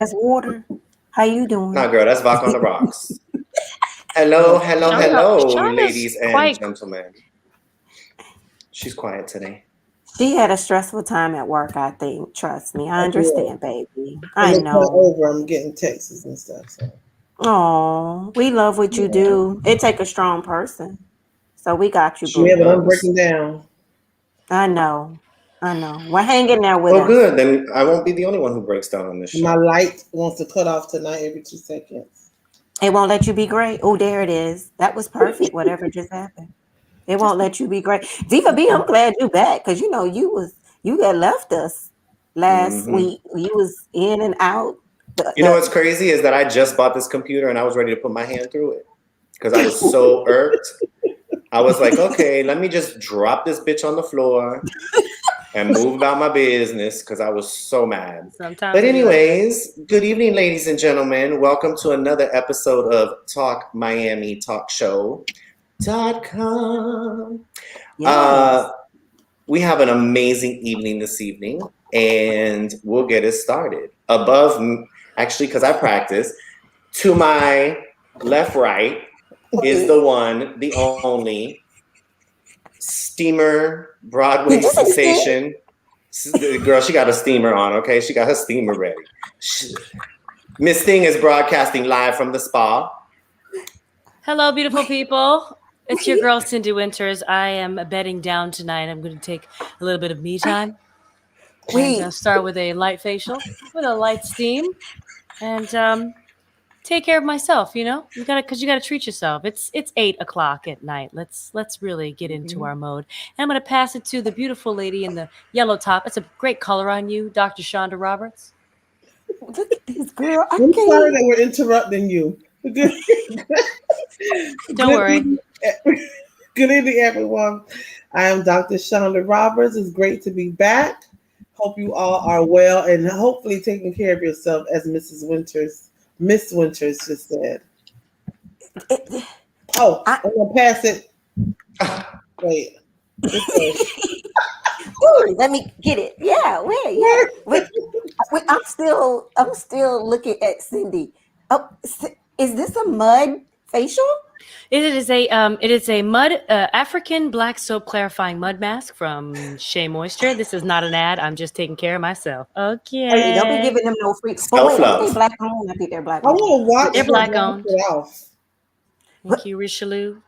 That's water. How you doing? Nah, girl, that's Vodka on the rocks. Hello, hello, hello, Shonda's ladies and quite. gentlemen. She's quiet today. She had a stressful time at work, I think. Trust me. I I did. understand, baby. And I it's not know. over. I'm getting texts and stuff. So Oh, we love what you yeah. do. It take a strong person. So we got you, Yeah, It boo. but I'm does. breaking down. I know. I know. Well, hang in there with Well, us. good. Then I won't be the only one who breaks down on this My show. light wants to cut off tonight every 2 seconds. It won't let you be great. Oh, there it is. That was perfect. Whatever just happened. It won't let you be great. Diva B, I'm glad you back because you know you had left us last Hmm. week. You was in and out. You know what's crazy is that I just bought this computer and I was ready to put my hand through it because I was so irked. I was like, okay, let me just drop this bitch on the floor and move about my business because I was so mad. Sometimes But we do like that. anyways, good evening, ladies and gentlemen. Welcome to another episode of Talk Miami Talk Show.com. Yes. We have an amazing evening this evening, and we'll get it started. Actually, because I practice, to my left, right is the one, the only steamer Broadway Did you say steam? sensation. Girl, she got a steamer on, okay? She got her steamer ready. Miss Thing is broadcasting live from the spa. Hello, beautiful people. It's your girl Cindy Winters. I am bedding down tonight. I'm going to take a little bit of me time and Wait. start with a light facial, with a light steam, and take care of myself. You know, because you gotta treat yourself. It's 8 o'clock at night. Let's really get into our mode. And I'm going to pass it to the beautiful lady in the yellow top. It's a great color on you, Dr. Shonda Roberts. Look at this girl. I I'm sorry can't. that we're interrupting you. Good, Don't good worry. evening, good evening, everyone. I am Dr. Shonda Roberts. It's great to be back. Hope you all are well and hopefully taking care of yourself, as Miss Winters just said. It, Oh, I, I'm gonna pass it. Wait, okay. ooh, let me get it. Yeah, wait, yeah. Wait, I'm still looking at Cindy. Oh, is this a mud facial? It is a mud African black soap clarifying mud mask from Shea Moisture. This is not an ad. I'm just taking care of myself. Hey, don't be Okay. giving them no free. But Self wait, aren't they love. black owned? I think they're black I owned. want to They're watch her black wash owned. it off. Thank you, Richelieu.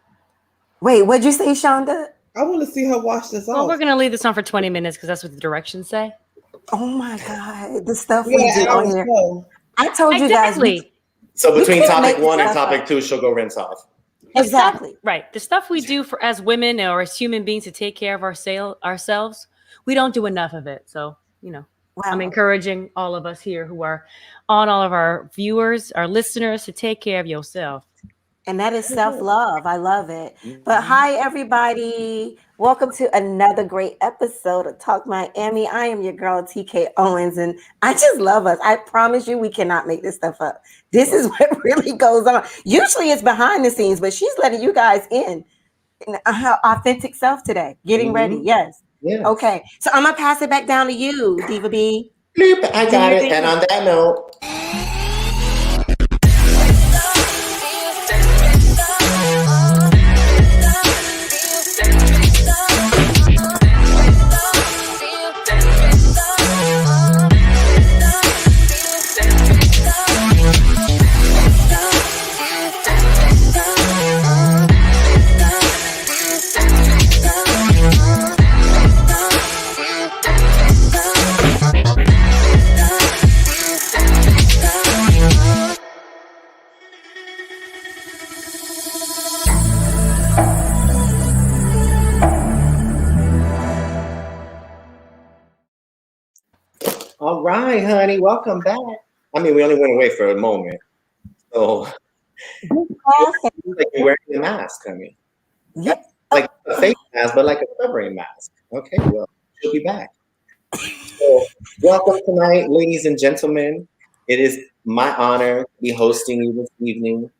Wait, what'd you say, Shonda? I want to see her wash this Well, we're off. gonna leave this on for 20 minutes because that's what the directions say. Oh my God, the stuff We got we an do hour on to here. go. I told you guys Exactly. So we between can't topic make this one and stuff topic up. two, she'll go rinse off. The stuff, Exactly. right? The stuff we do for as women or as human beings to take care of ourselves, we don't do enough of it. So, I'm Wow. encouraging all of us here who are on all of our viewers, our listeners, to take care of yourself. And that is self love. I love it. But Mhm. hi, everybody. Welcome to another great episode of Talk Miami. I am your girl, TK Owens, and I just love us. I promise you, we cannot make this stuff up. This is what really goes on. Usually it's behind the scenes, but she's letting you guys in her authentic self today. Getting ready. Mhm. Yes. Yes. Okay. So I'm going to pass it back down to you, Diva B. Bloop, I Do got your it. And thing. on that note, all right, honey, welcome back. I mean, we only went away for a moment. So like you're wearing a mask, honey. Yeah. Like a face mask, but like a covering mask. Okay, well, she'll be back. So, welcome tonight, ladies and gentlemen. It is my honor to be hosting you this evening.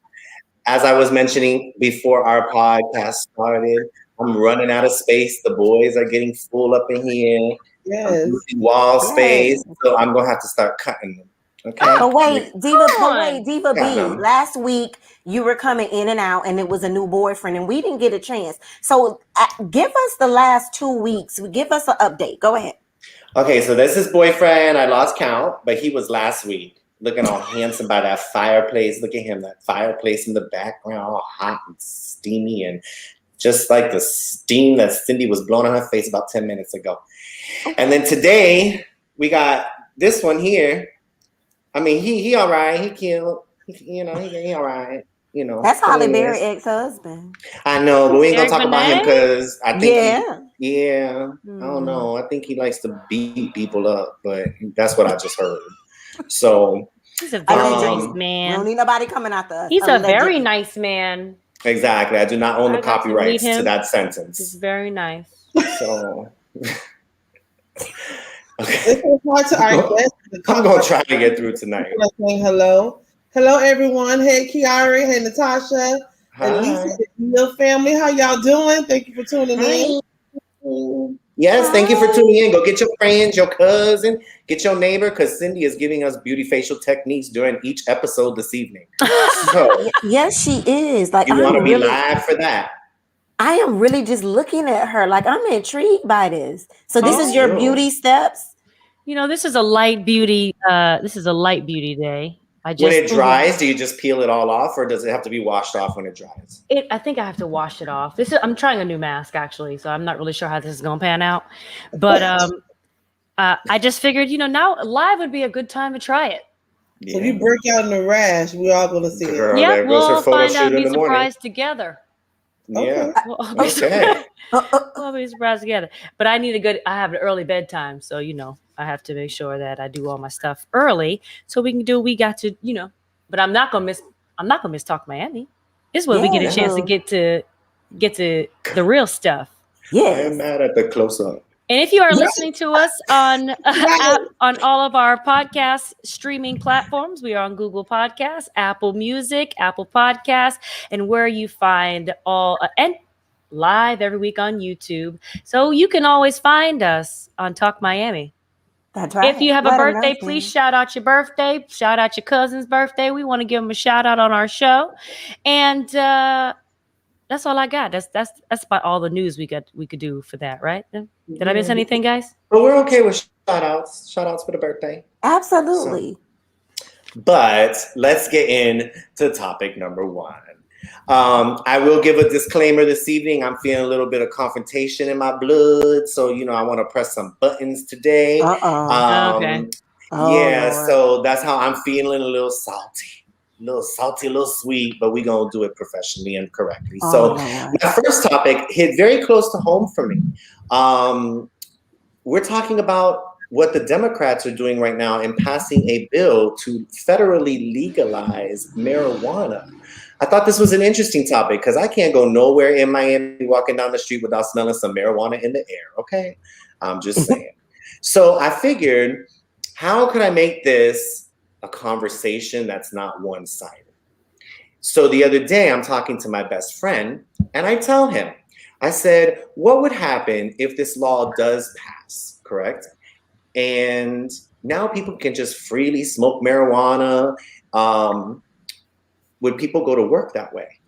As I was mentioning before our podcast started, I'm running out of space. The boys are getting full up in here. I'm Yes. losing wall Yes. space, so I'm gonna have to start cutting them. Okay. But wait, Diva B. Platinum. Last week you were coming in and out, and it was a new boyfriend, and we didn't get a chance. So give us the last 2 weeks. Give us an update. Go ahead. Okay, so this is boyfriend. I lost count, but he was last week. Looking all handsome by that fireplace. Look at him, that fireplace in the background, all hot and steamy, and just like the steam that Cindy was blowing on her face about 10 minutes ago. And then today we got this one here. I mean, he all right. He cute. He all right. That's Holly Berry ex-husband. I know, but we ain't gonna Eric talk about him Benet? because I think Yeah. I don't know. I think he likes to beat people up, but that's what I just heard. So He's a very Allegedly. nice We don't man. need nobody coming after us. He's a very Allegedly. nice man. exactly, I do not own the I got to meet copyrights him. to that He's sentence. very nice. So It's so hard to our guests. I'm gonna try to get through tonight. Saying hello. Hello, everyone. Hey, Kiara. Hey, Natasha. And Lisa, Hi. the Neal family. How y'all doing? Thank you for tuning in. Yes, thank you for tuning in. Go get your friends, your cousin, get your neighbor, because Cindy is giving us beauty facial techniques during each episode this evening. So Yes, she is. Like you want to I'm be really, live for that? I am really just looking at her. Like I'm intrigued by this. So this is your Oh. beauty steps. This is a light beauty. This is a light beauty day. When it dries, do you just peel it all off, or does it have to be washed off when it dries? I think I have to wash it off. I'm trying a new mask actually, so I'm not really sure how this is going to pan out. But I just figured, now live would be a good time to try it. So if you break out in a rash, we're all going to see Girl, it. Yeah, there goes her we'll photo find out. shoot in Be the morning. surprised together. Yeah. We'll all be Okay. we'll be surprised together. But I have an early bedtime, so I have to make sure that I do all my stuff early so we can do what we got to, But I'm not gonna miss Talk Miami. This is where we get a chance to get to the real stuff. I am Yes. mad at the close up. And if you are listening to us on all of our podcast streaming platforms, we are on Google Podcasts, Apple Music, Apple Podcasts, and where you find all and live every week on YouTube. So you can always find us on Talk Miami. That's right. If you have a Let 'em birthday, know, please Cindy. shout out your birthday. Shout out your cousin's birthday. We want to give them a shout out on our show. And that's all I got. That's about all the news we could do for that, right? Did I miss anything, guys? But we're okay with shout outs. Shout outs for the birthday. Absolutely. But let's get into topic number one. I will give a disclaimer this evening. I'm feeling a little bit of confrontation in my blood. So, I want to press some buttons today. Okay. Lord. So that's how I'm feeling, a little salty, a little sweet, but we're going to do it professionally and correctly. So Lord. my first topic hit very close to home for me. We're talking about what the Democrats are doing right now in passing a bill to federally legalize marijuana. I thought this was an interesting topic because I can't go nowhere in Miami walking down the street without smelling some marijuana in the air, okay? I'm just saying. So I figured, how could I make this a conversation that's not one-sided? So the other day, I'm talking to my best friend, and I tell him, I said, what would happen if this law does pass, correct? And now people can just freely smoke marijuana. Would people go to work that way?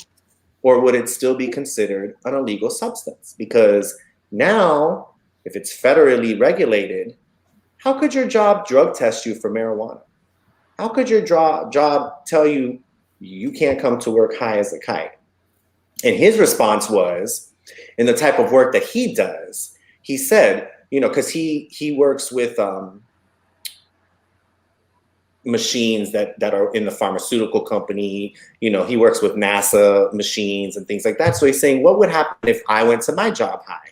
Or would it still be considered an illegal substance? Because now, if it's federally regulated, how could your job drug test you for marijuana? How could your job tell you you can't come to work high as a kite? And his response was, in the type of work that he does, he said, because he works with machines that are in the pharmaceutical company, he works with NASA machines and things like that. So he's saying, what would happen if I went to my job high?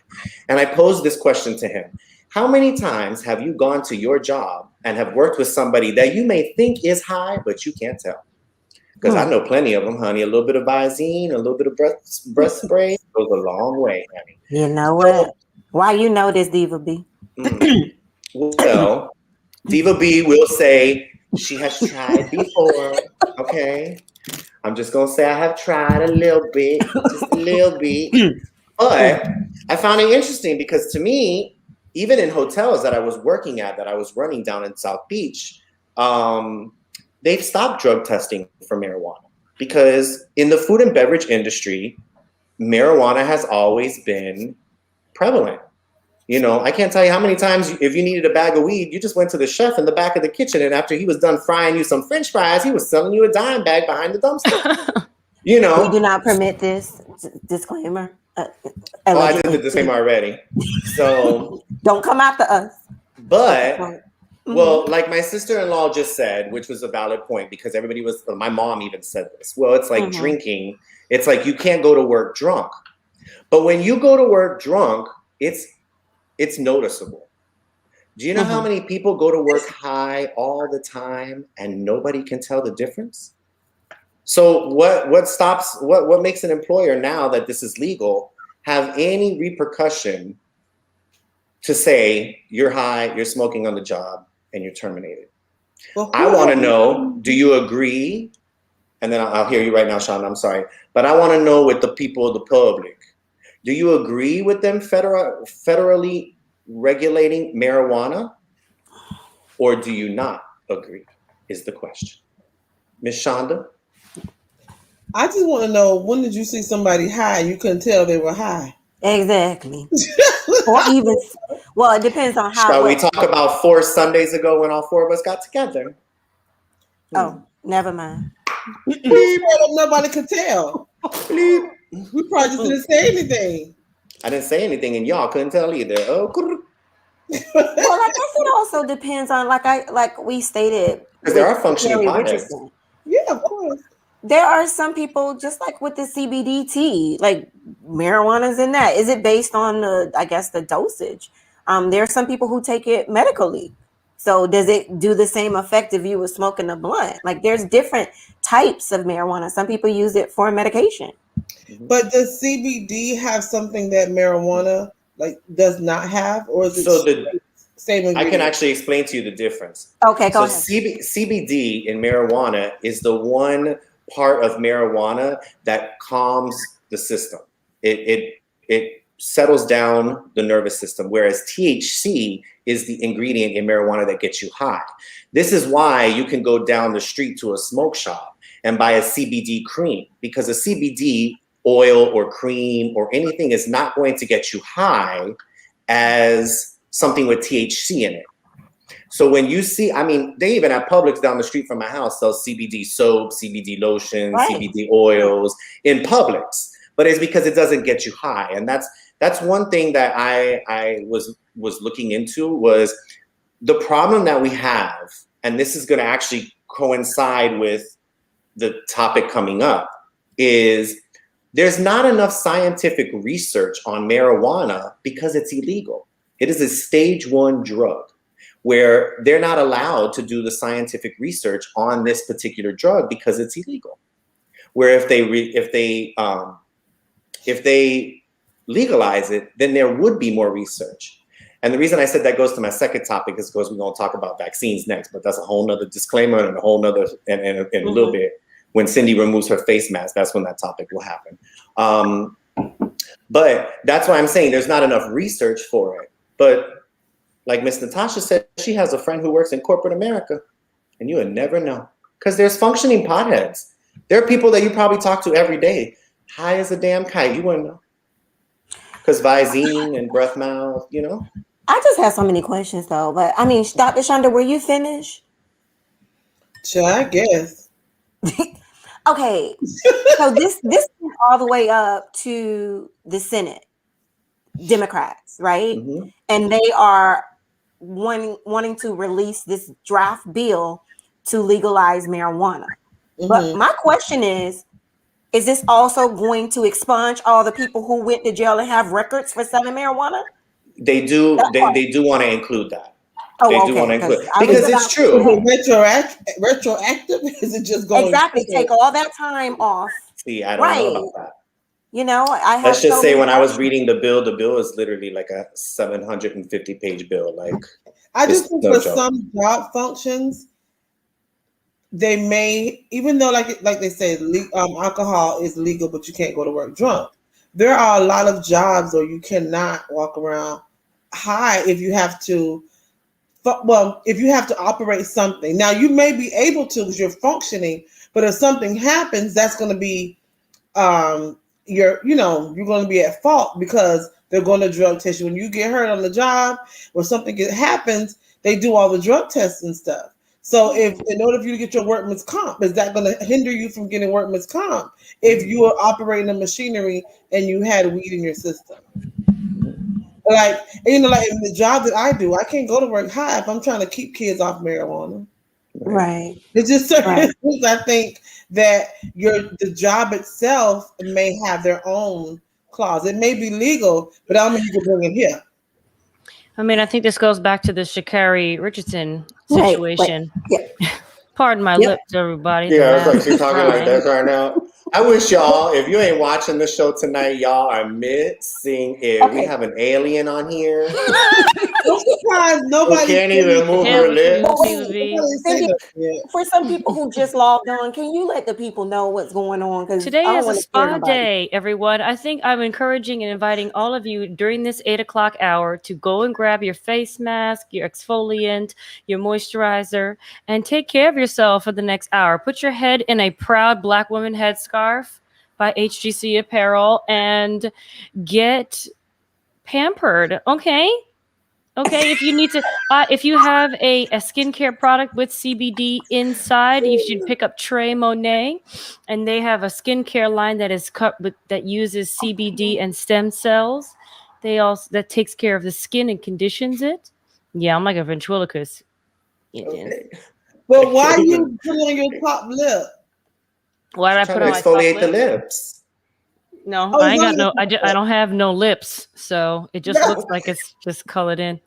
And I posed this question to him. How many times have you gone to your job and have worked with somebody that you may think is high, but you can't tell? Because I know plenty of them, honey. A little bit of Visine, a little bit of breath spray goes a long way, honey. You know what? Why you know this, Diva B? Well, Diva B will say she has tried before, okay? I'm just going to say I have tried a little bit, just a little bit. But I found it interesting because to me, even in hotels that I was working at, that I was running down in South Beach, they've stopped drug testing for marijuana because in the food and beverage industry, marijuana has always been prevalent. I can't tell you how many times if you needed a bag of weed, you just went to the chef in the back of the kitchen, and after he was done frying you some French fries, he was selling you a dime bag behind the dumpster. We do not permit this. Disclaimer. Oh, I did the disclaimer already. So don't come after us. But well, like my sister-in-law just said, which was a valid point because my mom even said this. Well, it's like drinking. It's like you can't go to work drunk. But when you go to work drunk, it's noticeable. Do you know how many people go to work high all the time and nobody can tell the difference? So what makes an employer now that this is legal have any repercussion to say you're high, you're smoking on the job, and you're terminated? Well, I want to know, do you agree? And then I'll hear you right now, Sean, I'm sorry. But I want to know with the people of the public, do you agree with them federally regulating marijuana? Or do you not agree, is the question. Ms. Shonda? I just want to know, when did you see somebody high? You couldn't tell they were high. Exactly. Or even, well, it depends on how. Shall we talk about 4 Sundays ago when all 4 of us got together? Oh, never mind. Nobody could tell. We probably just didn't say anything. I didn't say anything, and y'all couldn't tell either. Oh, well, I guess it also depends on, like we stated. Because there are functioning potheads. Yeah, of course. There are some people, just like with the CBD tea, like marijuana's in that. Is it based on the dosage? There are some people who take it medically. So does it do the same effect if you were smoking a blunt? Like there's different types of marijuana. Some people use it for medication. But does CBD have something that marijuana does not have, or is it same ingredient? I can actually explain to you the difference. Okay, go ahead. CBD in marijuana is the one part of marijuana that calms the system. It settles down the nervous system, whereas THC is the ingredient in marijuana that gets you high. This is why you can go down the street to a smoke shop and buy a CBD cream, because a CBD oil or cream or anything is not going to get you high as something with THC in it. So when you see, they even have Publix down the street from my house sells CBD soap, CBD lotion, right, CBD oils in Publix, but it's because it doesn't get you high. And that's one thing that I was looking into, was the problem that we have, and this is going to actually coincide with the topic coming up, is there's not enough scientific research on marijuana because it's illegal. It is a stage 1 drug, where they're not allowed to do the scientific research on this particular drug because it's illegal. Where if they legalize it, then there would be more research. And the reason I said that goes to my second topic is because we're going to talk about vaccines next, but that's a whole nother disclaimer and a whole nother, and a little bit, when Cindy removes her face mask, that's when that topic will happen. But that's why I'm saying there's not enough research for it. But like Miss Natasha said, she has a friend who works in corporate America, and you would never know, because there's functioning potheads. There are people that you probably talk to every day, high as a damn kite. You wouldn't know, because Visine and breath mouth, I just have so many questions though, but Dr. Shonda, were you finished? Sure, I guess. Okay, so this went all the way up to the Senate, Democrats, right? Mm-hmm. And they are wanting to release this draft bill to legalize marijuana. Mm-hmm. But my question is this also going to expunge all the people who went to jail and have records for selling marijuana? They do. They do want to include that. Oh, they do want to include, because it's true. Is it retroactive? Is it just going exactly take all that time off? See, I don't know about that. Let's just say when I was reading the bill is literally like a 750-page bill. Like, I just think for some job functions, they may, even though like they say, alcohol is legal, but you can't go to work drunk. There are a lot of jobs where you cannot walk around high if you have to if you have to operate something, now you may be able to because you're functioning, but if something happens, that's going to be you're going to be at fault because they're going to drug test you when you get hurt on the job or something happens. They do all the drug tests and stuff. So if in order for you to get your workman's comp, is that going to hinder you from getting workman's comp if you are operating a machinery and you had weed in your system? Like, like in the job that I do, I can't go to work high if I'm trying to keep kids off marijuana. Right. It's just certain things I think that the job itself may have their own clause. It may be legal, but I don't mean you can bring it here. I mean, I think this goes back to the Sha'Carri Richardson situation. Right. Yeah. Pardon my lips, everybody. Yeah, it's like she's talking like this right now. I wish y'all, if you ain't watching the show tonight, y'all are missing it. We have an alien on here. I'm surprised nobody can't even move her lips. For some people who just logged on, can you let the people know what's going on? Because today is a spa day, everyone. I think I'm encouraging and inviting all of you during this 8 o'clock hour to go and grab your face mask, your exfoliant, your moisturizer, and take care of yourself for the next hour. Put your head in a proud Black woman headscarf by HGC Apparel and get pampered. Okay, if you need to, if you have a skincare product with CBD inside, you should pick up Trey Monet, and they have a skincare line that is that uses CBD and stem cells. That takes care of the skin and conditions it. Yeah, I'm like a ventriloquist. Okay. But why you put on your top lip? Why did I put on my top exfoliate the lips? No, I ain't got no. I don't have no lips, so it just looks like it's just colored in.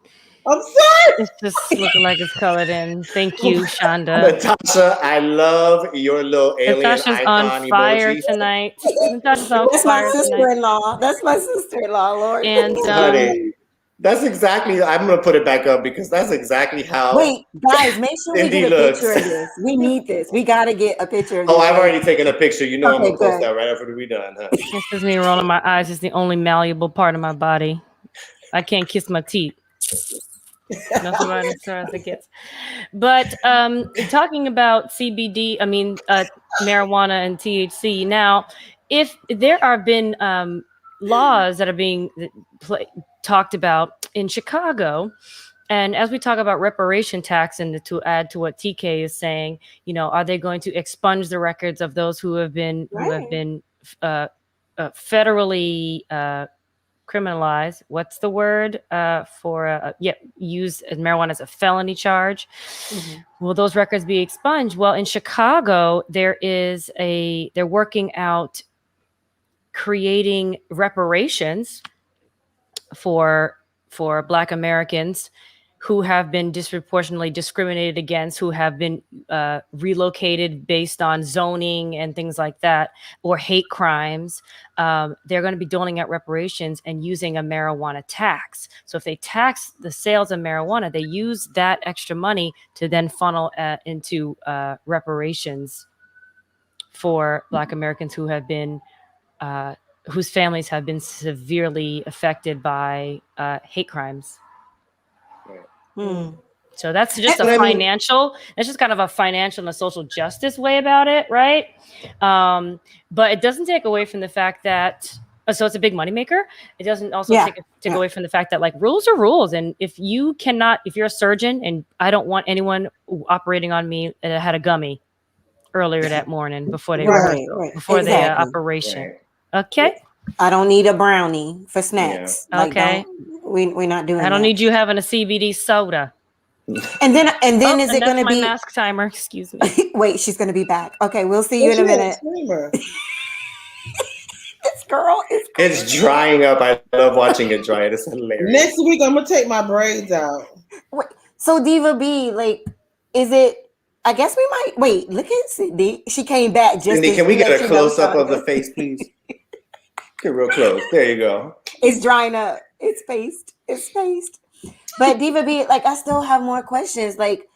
I'm sorry. It's just looking like it's colored in. Thank you, Shonda. Natasha, I love your little alien Natasha's icon on fire emoji. tonight. Natasha's on That's fire my sister-in-law. That's my sister-in-law, Lord. And honey, that's exactly. I'm gonna put it back up because that's exactly how. Wait, guys, make sure we get a picture of this. We need this. We got to get a picture of this. Oh, I've already taken a picture. You know, Okay, I'm gonna post good. that right after we're done. Huh? this is me rolling my eyes. It's the only malleable part of my body. I can't kiss my teeth. Nothing right as far as it gets. But talking about CBD, marijuana and THC. Now, if there have been laws that are being talked about in Chicago, and as we talk about reparation tax, and to add to what TK is saying, are they going to expunge the records of those who have been federally criminalized? What's the word use marijuana as a felony charge? Mm-hmm. Will those records be expunged? Well, in Chicago, they're working out creating reparations for Black Americans who have been disproportionately discriminated against, who have been relocated based on zoning and things like that, or hate crimes. They're going to be doling out reparations and using a marijuana tax. So if they tax the sales of marijuana, they use that extra money to then funnel into reparations for Black Americans who have been whose families have been severely affected by hate crimes. So that's just that's just kind of a financial and a social justice way about it, right? But it doesn't take away from the fact that, so it's a big moneymaker. It doesn't also take away from the fact that, like, rules are rules. And if you're a surgeon, and I don't want anyone operating on me that had a gummy earlier that morning before they the operation. Right. Okay. I don't need a brownie for snacks. Yeah. Okay. We're not doing that. I don't need you having a CBD soda. And then is it going to be my mask timer? Excuse me. Wait, she's going to be back. Okay, we'll see you in a minute. This girl is crazy. It's drying up. I love watching it dry. It's hilarious. Next week, I'm gonna take my braids out. Wait, so Diva B, like, is it? I guess we might wait. Look at Cindy. She came back just. Cindy, can we get a close up of the face, please? Get real close. There you go. It's drying up. It's spaced. But Diva B, like, I still have more questions. Like,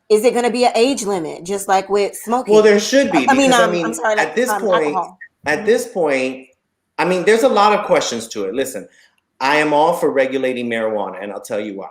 is it going to be an age limit, just like with smoking? Well, there should be. Because, I'm sorry. Like, at this point, I mean, there's a lot of questions to it. Listen, I am all for regulating marijuana, and I'll tell you why.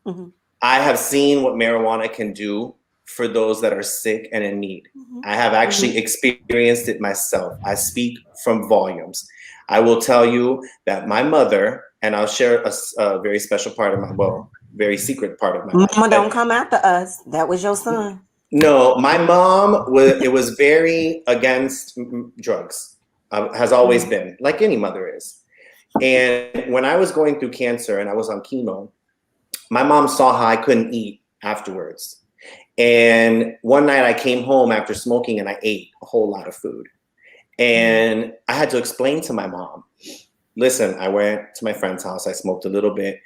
Mm-hmm. I have seen what marijuana can do for those that are sick and in need. I have actually experienced it myself. I speak from volumes. I will tell you that my mother, and I'll share a very special part of my, well, very secret part of my life. Mama, don't come after us. That was your son. No, my mom was very against drugs. Has always been, like any mother is. And when I was going through cancer and I was on chemo, my mom saw how I couldn't eat afterwards. And one night I came home after smoking and I ate a whole lot of food. And I had to explain to my mom, listen, I went to my friend's house, I smoked a little bit.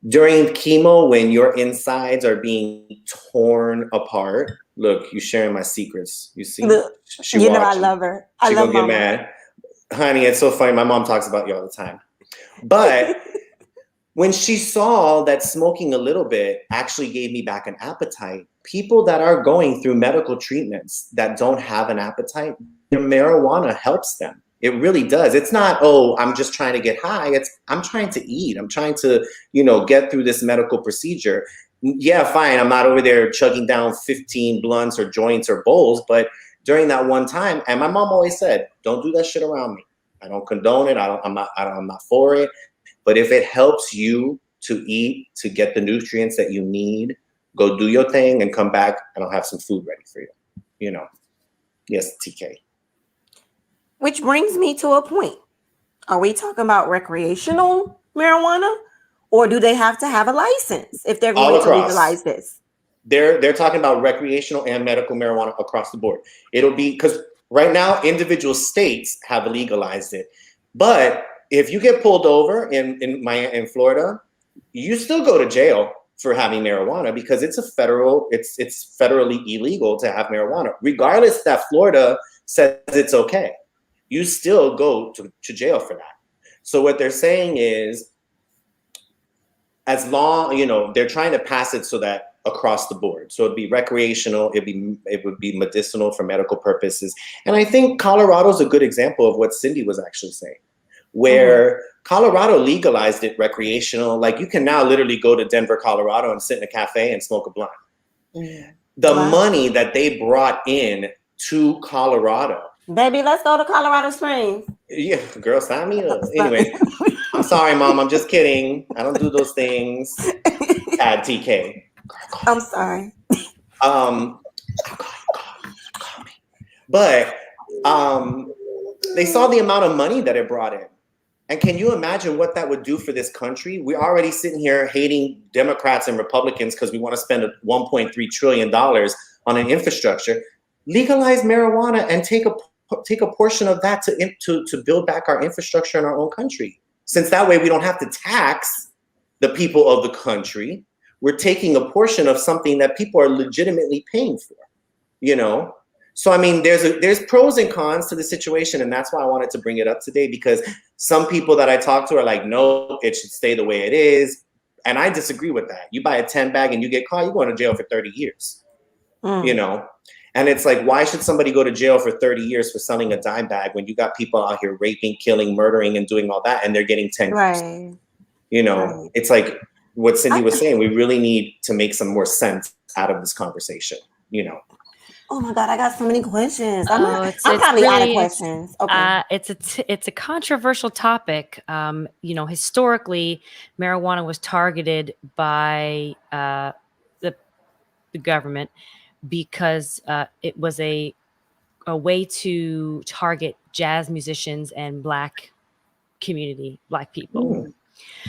During chemo, when your insides are being torn apart, look, you sharing my secrets. You see, Look, she you know I watching. love her. I She love gonna get Mama. mad. Honey, it's so funny. My mom talks about you all the time. But when she saw that smoking a little bit actually gave me back an appetite, people that are going through medical treatments that don't have an appetite, their marijuana helps them. It really does. It's not, oh, I'm just trying to get high. It's, I'm trying to eat. I'm trying to, get through this medical procedure. Yeah, fine. I'm not over there chugging down 15 blunts or joints or bowls, but during that one time, and my mom always said, don't do that shit around me. I don't condone it. I'm not for it. But if it helps you to eat, to get the nutrients that you need, go do your thing and come back and I'll have some food ready for you. Yes, TK. Which brings me to a point. Are we talking about recreational marijuana, or do they have to have a license if they're All going to across. legalize this? They're talking about recreational and medical marijuana across the board. It'll be, because right now individual states have legalized it. But if you get pulled over in Florida, you still go to jail for having marijuana because it's it's federally illegal to have marijuana. Regardless that Florida says it's okay, you still go to jail for that. So what they're saying is, as long, they're trying to pass it so that across the board. So it'd be recreational, it would be medicinal for medical purposes. And I think Colorado's a good example of what Cindy was actually saying, where Colorado legalized it recreational. Like you can now literally go to Denver, Colorado and sit in a cafe and smoke a blunt. The money that they brought in to Colorado. Baby, let's go to Colorado Springs. Yeah, girl, sign me up. Anyway, I'm sorry, Mom. I'm just kidding. I don't do those things. Add TK. I'm sorry. Call me. But they saw the amount of money that it brought in. And can you imagine what that would do for this country? We're already sitting here hating Democrats and Republicans because we want to spend $1.3 trillion on an infrastructure. Legalize marijuana and take a portion of that to build back our infrastructure in our own country. Since that way we don't have to tax the people of the country, we're taking a portion of something that people are legitimately paying for, So I mean, there's pros and cons to the situation, and that's why I wanted to bring it up today, because some people that I talk to are like, no, it should stay the way it is, and I disagree with that. You buy a 10 bag and you get caught, you're going to jail for 30 years, And it's like, why should somebody go to jail for 30 years for selling a dime bag when you got people out here raping, killing, murdering, and doing all that, and they're getting 10 years? Right. It's like what Cindy was saying. We really need to make some more sense out of this conversation, Oh my God, I got so many questions. I'm it's probably out of really- questions. Okay. It's a controversial topic. Historically, marijuana was targeted by the government because it was a way to target jazz musicians and Black people.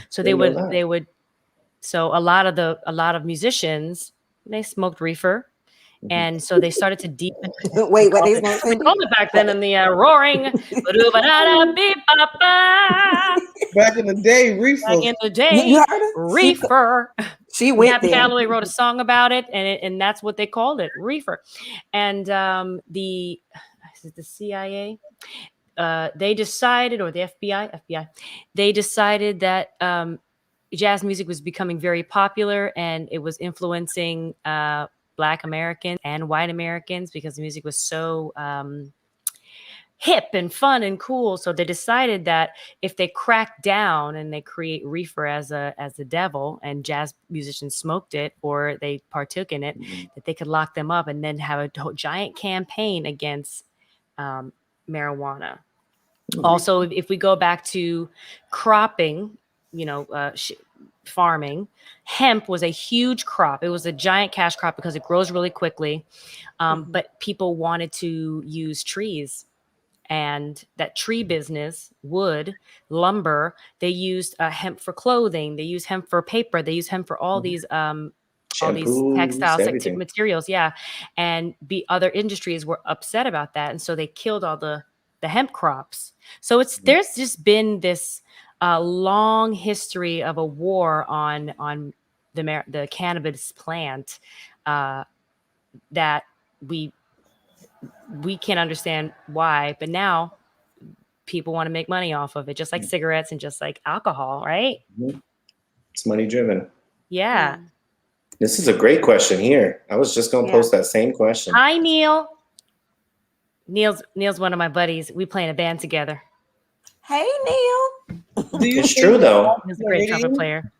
So they would. So a lot of musicians, they smoked reefer. And so they started to deepen. Wait, what is we called it back then in the roaring. Back in the day, reefer. Back in the day, You heard her? reefer. She went Happy there. Calloway wrote a song about it, and that's what they called it, reefer. And the CIA, they decided, or the FBI, they decided that jazz music was becoming very popular, and it was influencing Black Americans and white Americans because the music was so hip and fun and cool. So they decided that if they crack down and they create reefer as a devil, and jazz musicians smoked it or they partook in it, that they could lock them up and then have a giant campaign against marijuana. Also, if we go back to cropping, farming, hemp was a huge crop. It was a giant cash crop because it grows really quickly. But people wanted to use trees, and that tree business, wood, lumber, they used hemp for clothing. They use hemp for paper. They use hemp for all these Shampoos, textiles, everything. materials. Yeah. And other industries were upset about that. And so they killed all the hemp crops. So there's just been this long history of a war on the cannabis plant that we can't understand why, but now people want to make money off of it, just like cigarettes and just like alcohol, right? It's money driven. Yeah. This is a great question here. I was just gonna post that same question. Hi, Neil. Neil's one of my buddies. We play in a band together. Hey, Neil. It's true though. He's a great trumpet player.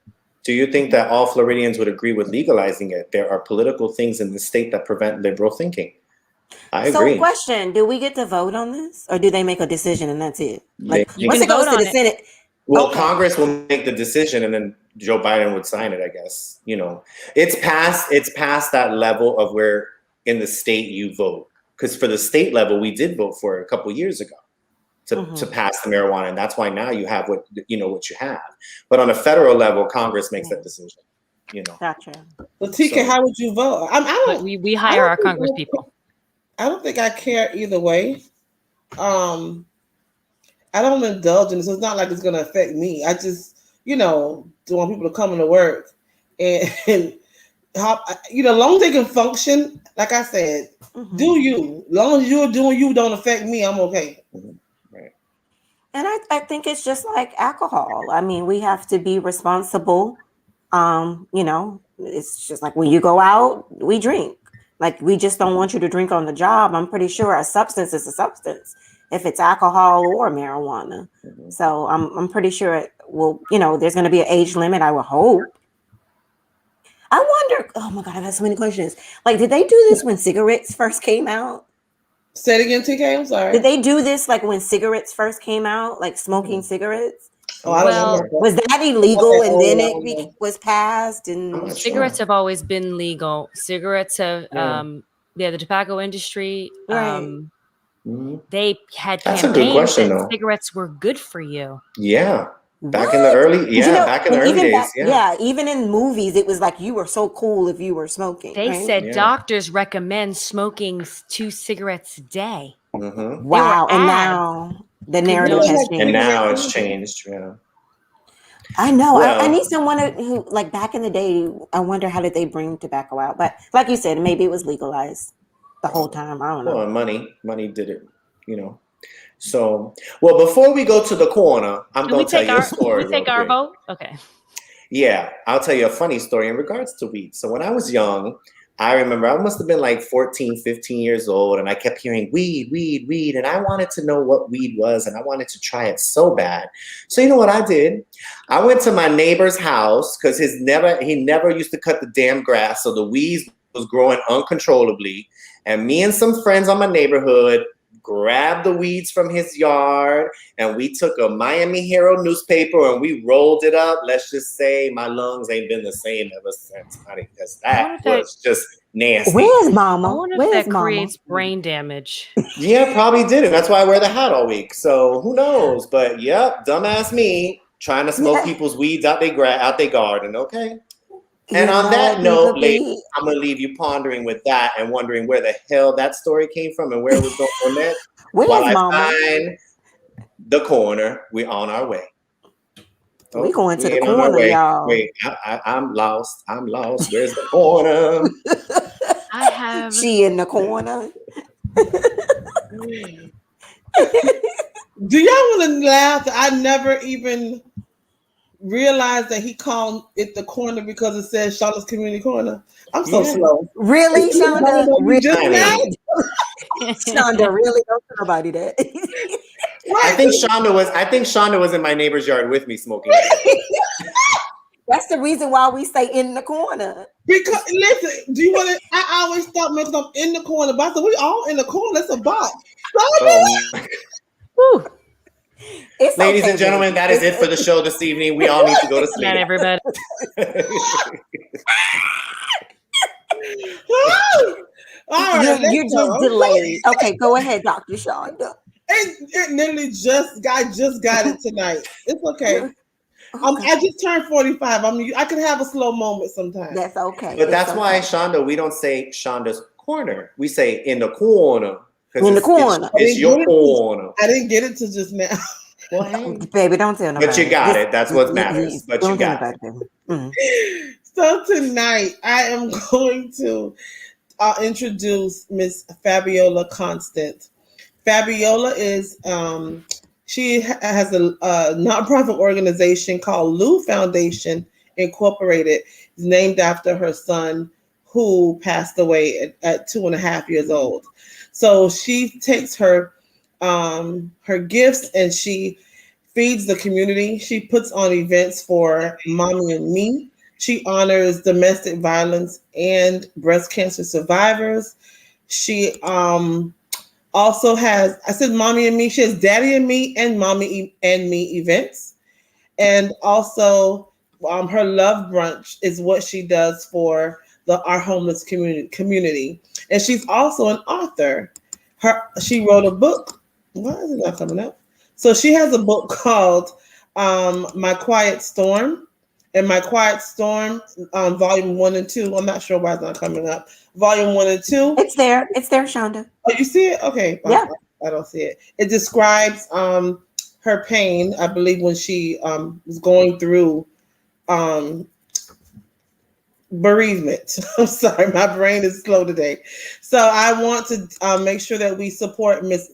Do you think that all Floridians would agree with legalizing it? There are political things in the state that prevent liberal thinking. I agree. So, question: do we get to vote on this, or do they make a decision and that's it? Like You once can it goes vote to on the it. Senate, Well, Congress will make the decision, and then Joe Biden would sign it. I guess it's past that level of where in the state you vote, because for the state level we did vote for it a couple years ago to pass the marijuana, and that's why now you have what you have. But on a federal level, Congress makes that decision. Gotcha. Well, TK, how would you vote? We hire our Congress people. I don't think I care either way. I don't indulge in it, so it's not like it's going to affect me. I just, don't want people to come into work and how, long as they can function, like I said, do you. As long as you're doing you, don't affect me, I'm okay. Right. And I think it's just like alcohol. I mean, we have to be responsible. It's just like when you go out, we drink. Like, we just don't want you to drink on the job. I'm pretty sure a substance is a substance, if it's alcohol or marijuana. So I'm pretty sure it will, there's going to be an age limit, I would hope. I wonder, oh my God, I've had so many questions. Like, did they do this when cigarettes first came out? Say it again, TK, I'm sorry. Did they do this like when cigarettes first came out, like smoking cigarettes? Oh, I don't know. Was that illegal and then it was passed? And cigarettes have always been legal. Cigarettes have, the tobacco industry, they had That's a good campaigns question, that though. cigarettes were good for you. Yeah. Back in the early days. Even in movies, it was like you were so cool if you were smoking. They right? said doctors recommend smoking 2 cigarettes a day. Wow. And now the narrative has changed. And now it's changed. Yeah. I know. Well, I need someone who, like back in the day, I wonder how did they bring tobacco out? But like you said, maybe it was legalized the whole time. I don't know. Well, money did it, So, well, before we go to the corner, I'm going to tell you a story. Can we take our vote? Okay. Yeah, I'll tell you a funny story in regards to weed. So when I was young, I remember I must have been like 14, 15 years old, and I kept hearing weed, and I wanted to know what weed was, and I wanted to try it so bad. So you know what I did? I went to my neighbor's house because he never used to cut the damn grass, so the weeds was growing uncontrollably. And me and some friends on my neighborhood grabbed the weeds from his yard, and we took a Miami Herald newspaper and we rolled it up. Let's just say my lungs ain't been the same ever since, honey, because that was just nasty. Where's Mama? I wonder if that creates brain damage. Yeah, probably did it. That's why I wear the hat all week. So who knows? But yep, dumbass me trying to smoke people's weeds out their garden. Okay. And on that note, ladies, I'm going to leave you pondering with that and wondering where the hell that story came from and where it was going from next. While I find the corner, we're on our way. We're going to the corner, y'all. Wait, I'm lost. Where's the corner? She in the corner. Do y'all want to laugh? I never even realized that he called it the corner because it says Charlotte's Community Corner. I'm so slow. Really, Shonda? Really? Shonda, really? Don't tell nobody that. I think Shonda was in my neighbor's yard with me smoking. That's the reason why we say in the corner. Because listen, do you want to? I always thought because I'm in the corner, but I said we all in the corner. That's a box. Oh, Woo. It's ladies okay, and gentlemen, that is it for the show this evening. We all need to go to Not sleep. everybody. All right, You're just delayed. Okay, go ahead, Dr. Shonda. It literally I just got it tonight. It's okay. Okay. I just turned 45. I can have a slow moment sometimes. That's okay. But that's why, Shonda, we don't say Shonda's corner. We say in the corner. In the corner. It's your corner. I didn't get it to just now. Well, hey. Baby, don't tell nobody. But you got it. That's what matters. But you got it. So tonight, I am going to introduce Miss Fabiola Constant. Fabiola is she has a nonprofit organization called Lou Foundation Incorporated. It's named after her son who passed away at 2.5 years old. So she takes her gifts and she feeds the community. She puts on events for Mommy and Me. She honors domestic violence and breast cancer survivors. She also has, I said Mommy and Me, she has Daddy and Me and Mommy and Me events. And also her love brunch is what she does for our homeless community. And she's also an author. She wrote a book. Why is it not coming up? So she has a book called My Quiet Storm. And My Quiet Storm, volume 1 and 2. I'm not sure why it's not coming up. Volume 1 and 2. It's there, Shonda. Oh, you see it? Okay. Yeah. I don't see it. It describes her pain, I believe, when she was going through bereavement. I'm sorry, my brain is slow today. So I want to make sure that we support Miss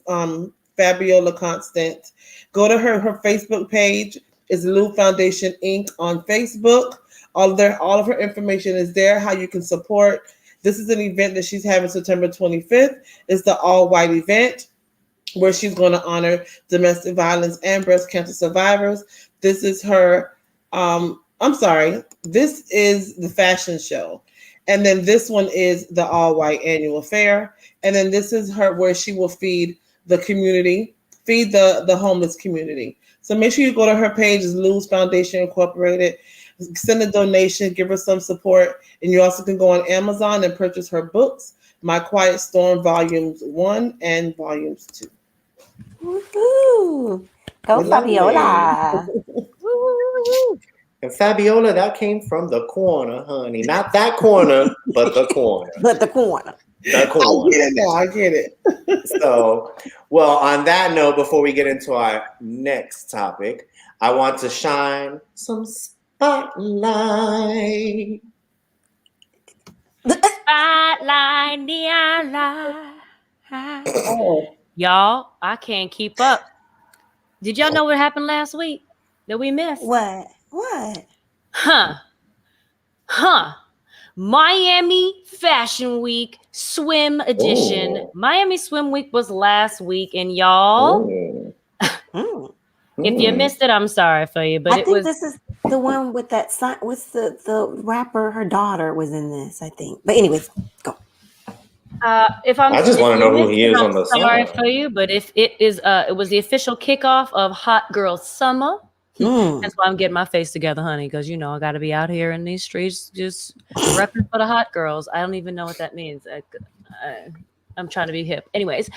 Fabiola Constant. Go to her Facebook page. It's Lou Foundation Inc. on Facebook. All of her information is there, how you can support. This is an event that she's having September 25th. It's the all-white event where she's going to honor domestic violence and breast cancer survivors. This is her, this is the fashion show. And then this one is the all-white annual fair. And then this is her where she will feed the community, feed the homeless community. So make sure you go to her page, is Lou's Foundation Incorporated. Send a donation, give her some support. And you also can go on Amazon and purchase her books, My Quiet Storm, Volumes 1 and Volumes 2. Woo-hoo. Go Fabiola. And Fabiola, that came from the corner, honey. Not that corner, but the corner. But the corner. The corner. I get it now. I get it. So, well, on that note, before we get into our next topic, I want to shine some spotlight. Spotlight, neon light. Oh. Y'all, I can't keep up. Did y'all know what happened last week that we missed? What? Huh. Miami Fashion Week Swim Edition. Oh. Miami Swim Week was last week, and y'all, if you missed it, I'm sorry for you. But I think this is the one with that sign. What's the rapper? Her daughter was in this, I think. But anyways, go. I just want to know who he is on the sorry song. for you, but if it is, it was the official kickoff of Hot Girl Summer. That's why I'm getting my face together, honey, because you know I got to be out here in these streets just repping for the hot girls. I don't even know what that means. I'm trying to be hip. Anyways,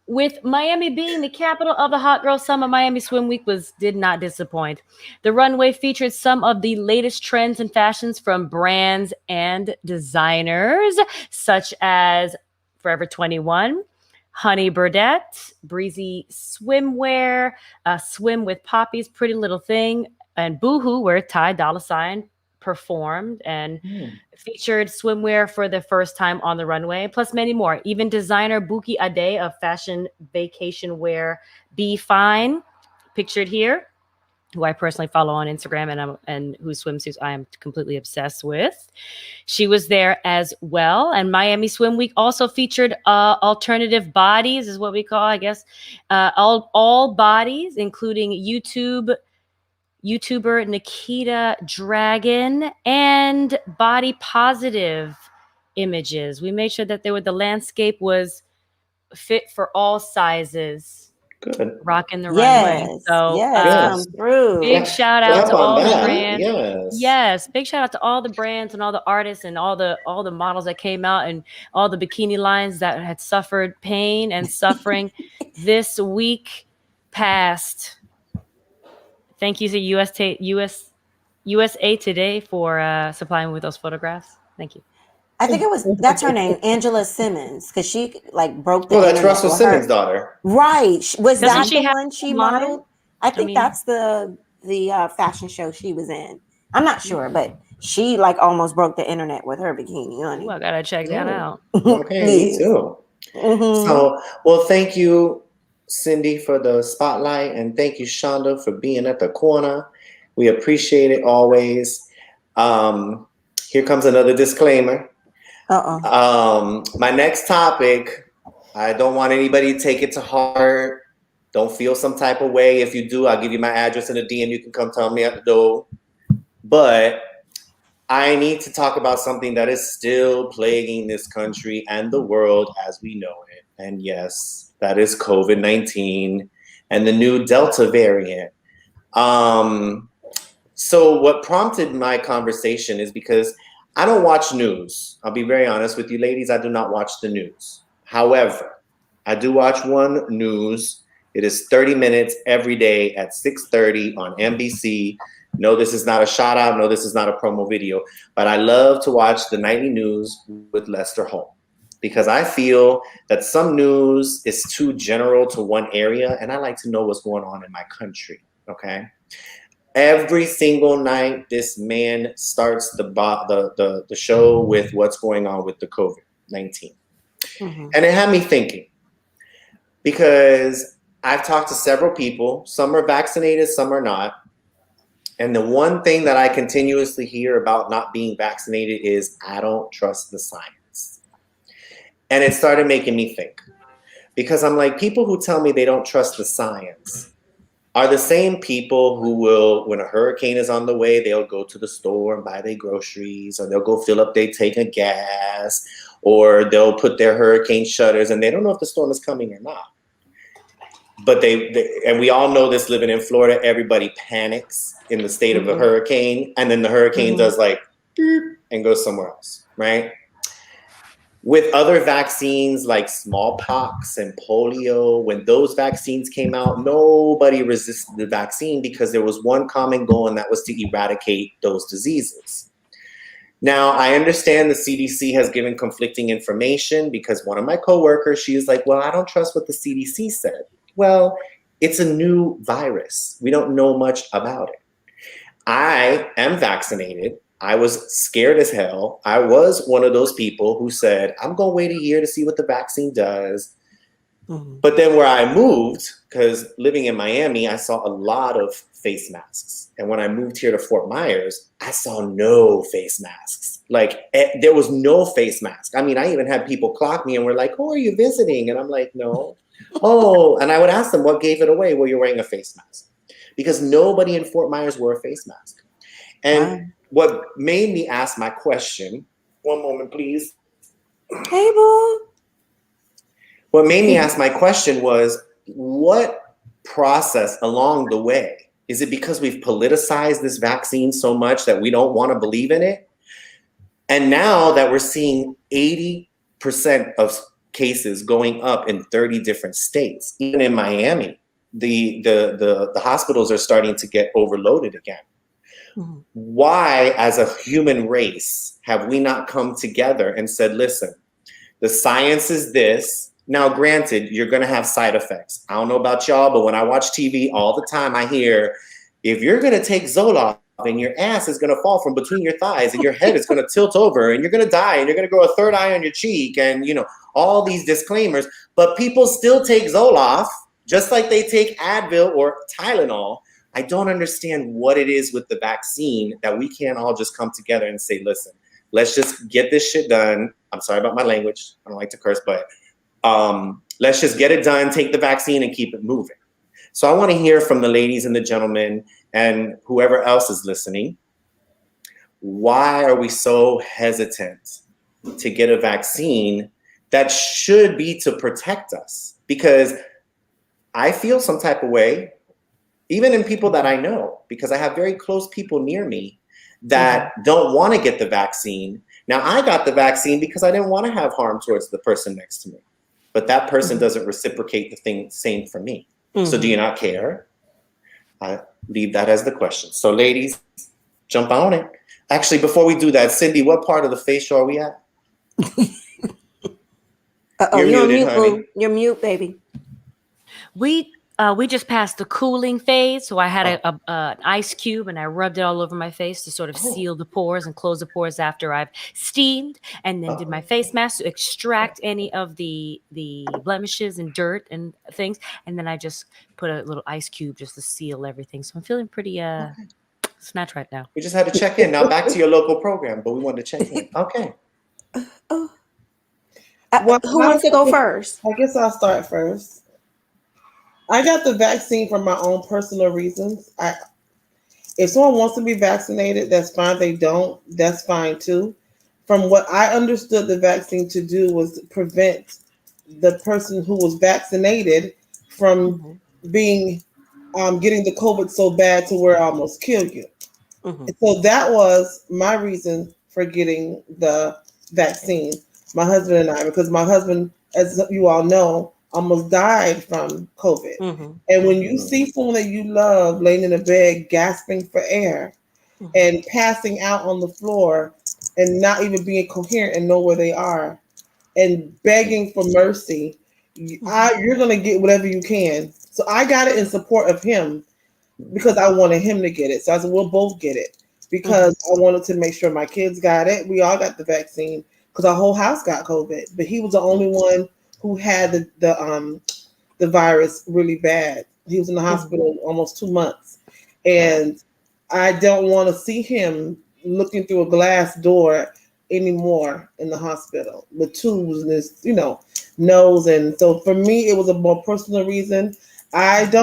with Miami being the capital of the Hot Girl Summer, Miami Swim Week did not disappoint. The runway featured some of the latest trends and fashions from brands and designers, such as Forever 21, Honey Burdette, Breezy Swimwear, Swim with Poppy's Pretty Little Thing, and Boohoo, where Ty Dolla $ign performed and featured swimwear for the first time on the runway, plus many more. Even designer Buki Ade of fashion vacation wear Be Fine, pictured here, who I personally follow on Instagram and whose swimsuits I am completely obsessed with. She was there as well. And Miami Swim Week also featured alternative bodies, is what we call, I guess, all bodies, including YouTuber Nikita Dragon and body positive images. We made sure that the landscape was fit for all sizes. Good. Rocking the runway. Yes, So yes, come Yes. through. big shout out Clap to on all the that. brands. Yes. Yes, big shout out to all the brands and all the artists and all the models that came out and all the bikini lines that had suffered pain and suffering this week past. Thank you to USA Today for supplying me with those photographs. Thank you. I think that's her name, Angela Simmons, because she like broke the Oh, that's internet Russell with Simmons' her. daughter. Right. Was Doesn't that she the have one she a line? modeled? I think mean- that's the fashion show she was in. I'm not sure, but she like almost broke the internet with her bikini on. Ooh, I gotta check that out. Okay, me Yes. too. Mhm. So, well, thank you, Cindy, for the spotlight, and thank you, Shonda, for being at the corner. We appreciate it always. Here comes another disclaimer. My next topic, I don't want anybody to take it to heart. Don't feel some type of way. If you do, I'll give you my address in a DM. You can come tell me at the door. But I need to talk about something that is still plaguing this country and the world as we know it. And yes, that is COVID-19 and the new Delta variant. So what prompted my conversation is because I don't watch news. I'll be very honest with you, ladies. I do not watch the news. However, I do watch One News. It is 30 minutes every day at 6:30 on NBC. No, this is not a shout out. No, this is not a promo video. But I love to watch the nightly news with Lester Holt because I feel that some news is too general to one area, and I like to know what's going on in my country. Okay. Every single night, this man starts the show with what's going on with the COVID-19. Mhm. And it had me thinking because I've talked to several people. Some are vaccinated, some are not. And the one thing that I continuously hear about not being vaccinated is I don't trust the science. And it started making me think because I'm like, people who tell me they don't trust the science are the same people who will, when a hurricane is on the way, they'll go to the store and buy their groceries, or they'll go fill up their tank of gas, or they'll put their hurricane shutters, and they don't know if the storm is coming or not. But and we all know this living in Florida, everybody panics in the state of a hurricane, and then the hurricane does like, beep, and goes somewhere else, right? With other vaccines like smallpox and polio, when those vaccines came out, nobody resisted the vaccine because there was one common goal, and that was to eradicate those diseases. Now, I understand the CDC has given conflicting information because one of my coworkers, she is like, well, I don't trust what the CDC said. Well, it's a new virus. We don't know much about it. I am vaccinated. I was scared as hell. I was one of those people who said, I'm going to wait a year to see what the vaccine does. Mm-hmm. But then where I moved, because living in Miami, I saw a lot of face masks. And when I moved here to Fort Myers, I saw no face masks. Like there was no face mask. I mean, I even had people clock me and were like, oh, are you visiting? And I'm like, no. Oh, and I would ask them, what gave it away? Well, you're wearing a face mask. Because nobody in Fort Myers wore a face mask. And what made me ask my question, one moment, please. Hey, boo. What made me ask my question was, what process along the way? Is it because we've politicized this vaccine so much that we don't want to believe in it? And now that we're seeing 80% of cases going up in 30 different states, even in Miami, the hospitals are starting to get overloaded again. Mm-hmm. Why, as a human race, have we not come together and said, listen, the science is this. Now, granted, you're going to have side effects. I don't know about y'all, but when I watch TV all the time, I hear, if you're going to take Zoloft and your ass is going to fall from between your thighs and your head is going to tilt over and you're going to die and you're going to grow a third eye on your cheek and, all these disclaimers, but people still take Zoloft just like they take Advil or Tylenol. I don't understand what it is with the vaccine that we can't all just come together and say, listen, let's just get this shit done. I'm sorry about my language. I don't like to curse, but let's just get it done, take the vaccine and keep it moving. So I want to hear from the ladies and the gentlemen and whoever else is listening. Why are we so hesitant to get a vaccine that should be to protect us? Because I feel some type of way, even in people that I know, because I have very close people near me that don't want to get the vaccine. Now, I got the vaccine because I didn't want to have harm towards the person next to me. But that person doesn't reciprocate the same for me. So do you not care? I leave that as the question. So ladies, jump on it. Actually, before we do that, Cindy, what part of the face show are we at? You're muted, mute, honey. boo. You're mute, baby. We just passed the cooling phase, so I had an ice cube and I rubbed it all over my face to sort of seal the pores and close the pores after I've steamed, and then did my face mask to extract any of the blemishes and dirt and things, and then I just put a little ice cube just to seal everything. So I'm feeling pretty snatch right now. We just had to check in. Now back to your local program, but we wanted to check in. Okay. Who wants to go first? I guess I'll start first. I got the vaccine for my own personal reasons. If someone wants to be vaccinated, that's fine. They don't, that's fine too. From what I understood the vaccine to do was prevent the person who was vaccinated from being getting the COVID so bad to where it almost killed you. So that was my reason for getting the vaccine, my husband and I, because my husband, as you all know, almost died from COVID. And when you see someone that you love laying in a bed, gasping for air and passing out on the floor and not even being coherent and know where they are and begging for mercy, you're going to get whatever you can. So I got it in support of him because I wanted him to get it. So I said, we'll both get it because I wanted to make sure my kids got it. We all got the vaccine because our whole house got COVID, but he was the only one who had the virus really bad. He was in the hospital almost 2 months. And I don't want to see him looking through a glass door anymore in the hospital with tubes in his, nose. And so for me, it was a more personal reason. If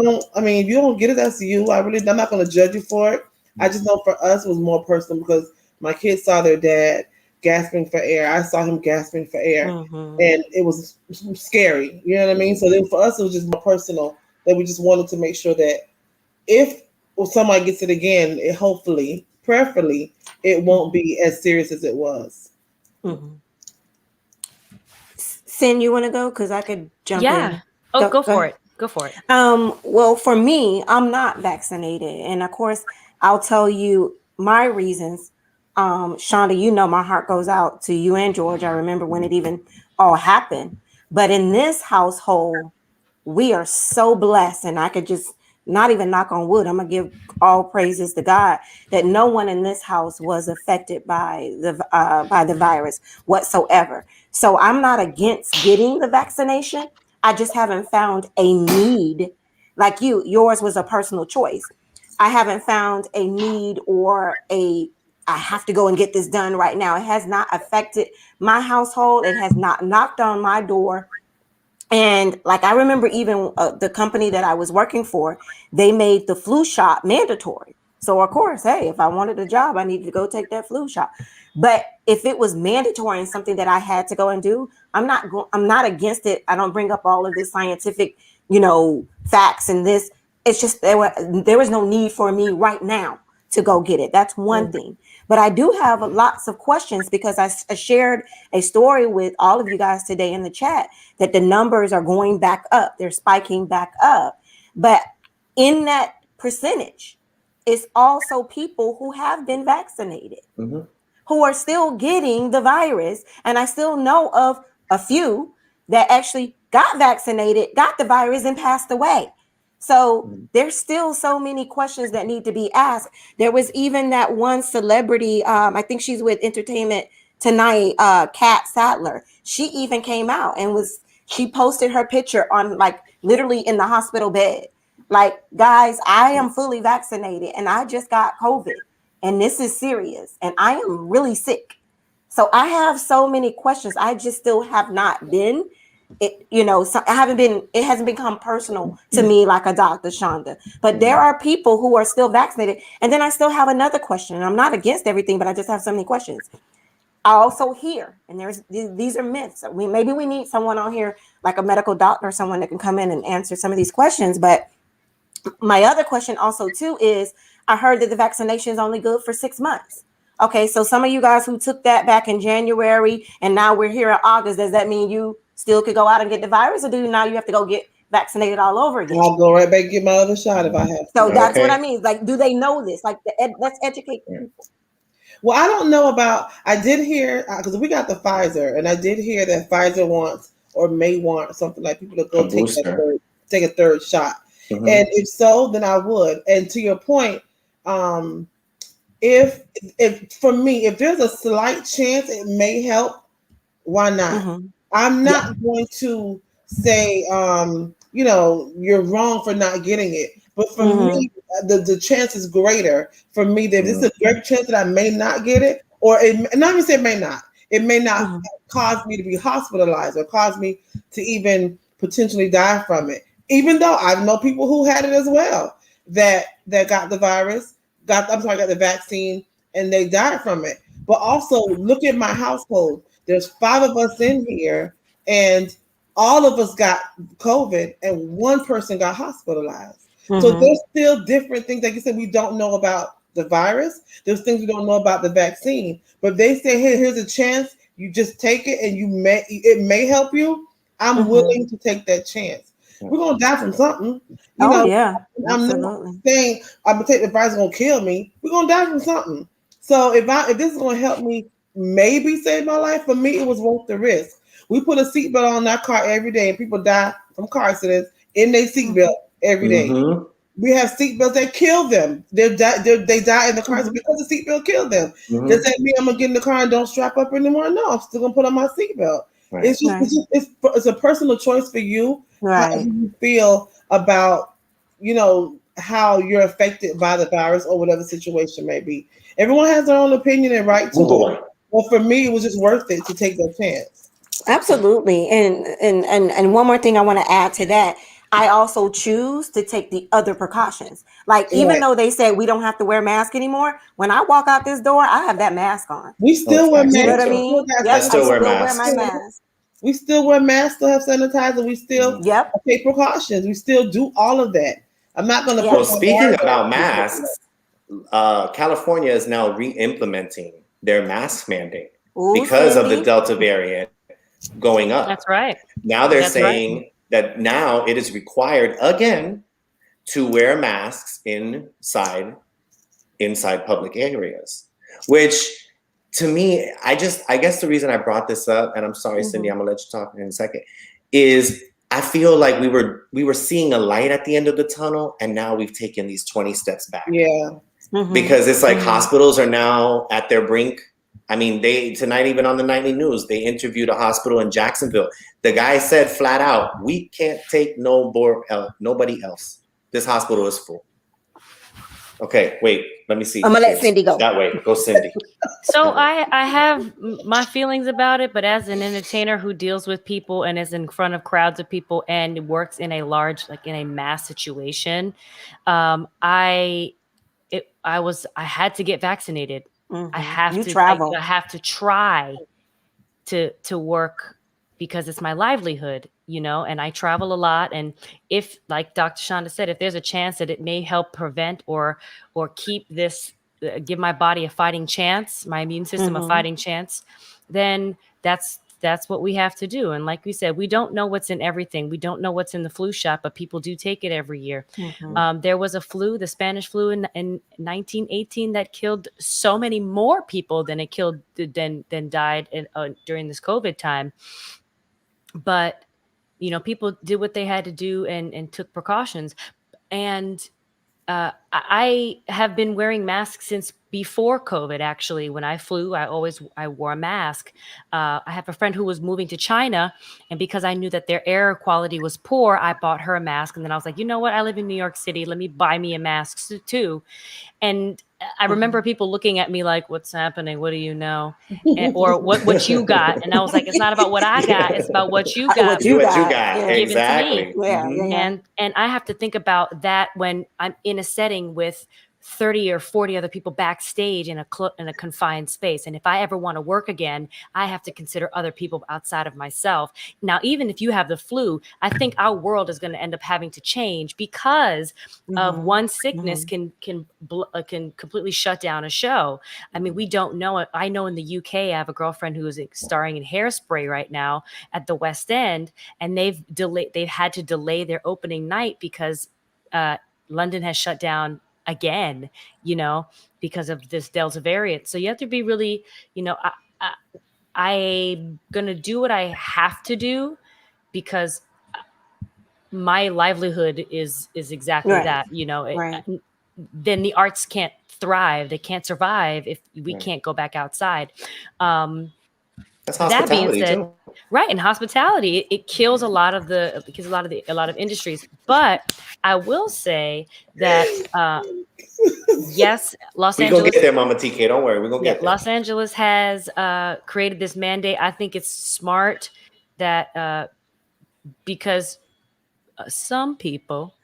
you don't get it, that's you. I'm not going to judge you for it. I just know for us, it was more personal because my kids saw their dad gasping for air. I saw him gasping for air, and it was scary. You know what I mean? So then for us, it was just more personal that we just wanted to make sure that if somebody gets it again, it hopefully, prayerfully, it won't be as serious as it was. Sin, you want to go? Because I could jump in. Oh, go for it. Go for it. Well, for me, I'm not vaccinated. And of course, I'll tell you my reasons. Shonda, you know my heart goes out to you and George. I remember when it even all happened. But in this household, we are so blessed, and I could just not even knock on wood. I'm gonna give all praises to God that no one in this house was affected by the virus whatsoever. So I'm not against getting the vaccination. I just haven't found a need like you. Yours was a personal choice. I haven't found a need or I have to go and get this done right now. It has not affected my household. It has not knocked on my door. And like, I remember even the company that I was working for, they made the flu shot mandatory. So of course, hey, if I wanted a job, I needed to go take that flu shot. But if it was mandatory and something that I had to go and do, I'm not against it. I don't bring up all of this scientific, facts and this. It's just there was no need for me right now to go get it. That's one thing. But I do have lots of questions because I shared a story with all of you guys today in the chat that the numbers are going back up. They're spiking back up. But in that percentage, it's also people who have been vaccinated, who are still getting the virus. And I still know of a few that actually got vaccinated, got the virus, and passed away. So there's still so many questions that need to be asked. There was even that one celebrity, I think she's with Entertainment Tonight, Kat Sadler. She even came out and she posted her picture on, like, literally in the hospital bed. Like, guys, I am fully vaccinated and I just got COVID and this is serious and I am really sick. So I have so many questions. I just still have not been it, so I haven't been, it hasn't become personal to me like a Dr. Shonda. But there are people who are still vaccinated. And then I still have another question. And I'm not against everything, but I just have so many questions. I also hear, and these are myths. Maybe we need someone on here like a medical doctor or someone that can come in and answer some of these questions. But my other question also too is I heard that the vaccination is only good for 6 months. Okay, so some of you guys who took that back in January and now we're here in August, does that mean you still could go out and get the virus, or do you now you have to go get vaccinated all over again? I'll go right back and get my other shot if I have So to. that's what I Okay. mean. Like, do they know this? Like, let's educate the people. Well, I don't know about. I did hear because we got the Pfizer, and I did hear that Pfizer wants or may want something like people to A go booster. take a third shot. Mhm. And if so, then I would. And to your point, um, if for me, if there's a slight chance it may help, why not? Mm-hmm. I'm Yeah. not going to say, you're wrong for not getting it. But for Mm-hmm. me, the chance is greater for me that this is Mhm. a great chance that I may not get it, or not even say it may not. It may not Mm-hmm. cause me to be hospitalized or cause me to even potentially die from it. Even though I know people who had it as well that got the virus, got the vaccine, and they died from it. But also look at my household. There's five of us in here, and all of us got COVID, and one person got hospitalized. So Mm-hmm. there's still different things. Like you said, we don't know about the virus. There's things we don't know about the vaccine. But they say, hey, here's a chance. You just take it, and it may help you. I'm Mm-hmm. willing to take that chance. We're gonna die from something. You Oh know, yeah, I'm not absolutely. saying I'm gonna take the virus, gonna kill me. We're gonna die from something. So if this is gonna help me maybe save my life, for me it was worth the risk. We put a seatbelt on our car every day, and people die from car accidents in their seatbelt every day. Mhm. We have seatbelts that kill them. They die in the car Mm-hmm. because the seatbelt killed them. Does Mhm. that mean I'm gonna get in the car and don't strap up anymore? No, I'm still gonna put on my seatbelt. Right. It's just Right. it's a personal choice for you. How do Right. you feel about how you're affected by the virus or whatever situation may be? Everyone has their own opinion and right to Move it. away. But for me, it was just worth it to take that chance. Absolutely. And one more thing I want to add to that. I also choose to take the other precautions. Like, even Right. though they said we don't have to wear masks anymore, when I walk out this door, I have that mask on. We Oh, still wear facts. You know Me what masks. I too. mean? I Yep, I still wear still wear my masks. mask. We still wear masks, still have sanitizer. We still Mhm. Yep. take precautions. We still do all of that. I'm not going to Yep. So put my speaking guard about down. masks, California is now re-implementing their mask mandate Ooh, because of the Cindy. Delta variant going up. That's right. Now they're That's right. saying that now it is required again to wear masks inside public areas, which to me, I guess the reason I brought this up, and I'm sorry, Cindy, Mm-hmm. I'm gonna let you talk in a second, is I feel like we were seeing a light at the end of the tunnel, and now we've taken these 20 steps back Yeah. Mm-hmm. because it's like Mm-hmm. hospitals are now at their brink. I mean, they tonight even on the nightly news, they interviewed a hospital in Jacksonville. The guy said flat out, "We can't take nobody else. This hospital is full." Okay, wait, let me see. I'm gonna let Yes, Cindy go. that way, go Cindy. So That way. I have my feelings about it, but as an entertainer who deals with people and is in front of crowds of people and works in a large, like in a mass situation, I I had to get vaccinated. Mm-hmm. You I travel. have to try to work because it's my livelihood, and I travel a lot. And if, like Dr. Shonda said, if there's a chance that it may help prevent or keep this, give my body a fighting chance, my immune system a Mm-hmm. fighting chance, then that's what we have to do. And like we said, we don't know what's in everything. We don't know what's in the flu shot, but people do take it every year. Mm-hmm. There was a flu, the Spanish flu in 1918, that killed so many more people than it killed than died during this COVID time. But people did what they had to do and took precautions. And I have been wearing masks since before COVID, actually, when I flew, I wore a mask. I have a friend who was moving to China, and because I knew that their air quality was poor, I bought her a mask. And then I was like, you know what? I live in New York City. Let me buy me a mask too. And I remember people looking at me like, "What's happening? What do you know?" Or what you got? And I was like, "It's not about what I got. It's about what you got What you What you got? got. Yeah, given to me." Exactly. yeah, Mhm. yeah. And I have to think about that when I'm in a setting with 30 or 40 other people backstage in a confined space. And if I ever want to work again, I have to consider other people outside of myself. Now, even if you have the flu, I think our world is going to end up having to change because of Mhm, one sickness mhm. can completely shut down a show. I mean, we don't know it. I know in the UK, I have a girlfriend who is starring in Hairspray right now at the West End, and they've had to delay their opening night because London has shut down again, because of this Delta variant. So you have to be really, I'm gonna do what I have to do because my livelihood is exactly Right, that. right. Then the arts can't thrive; they can't survive if we Right. can't go back outside. Um, That's that being hospitality said, too. right, in hospitality, it kills a lot of industries. But I will say that yes, Los We gonna get Angeles, there, Mama TK. Don't worry, we gonna yeah, get there. Los Angeles has created this mandate. I think it's smart that because some people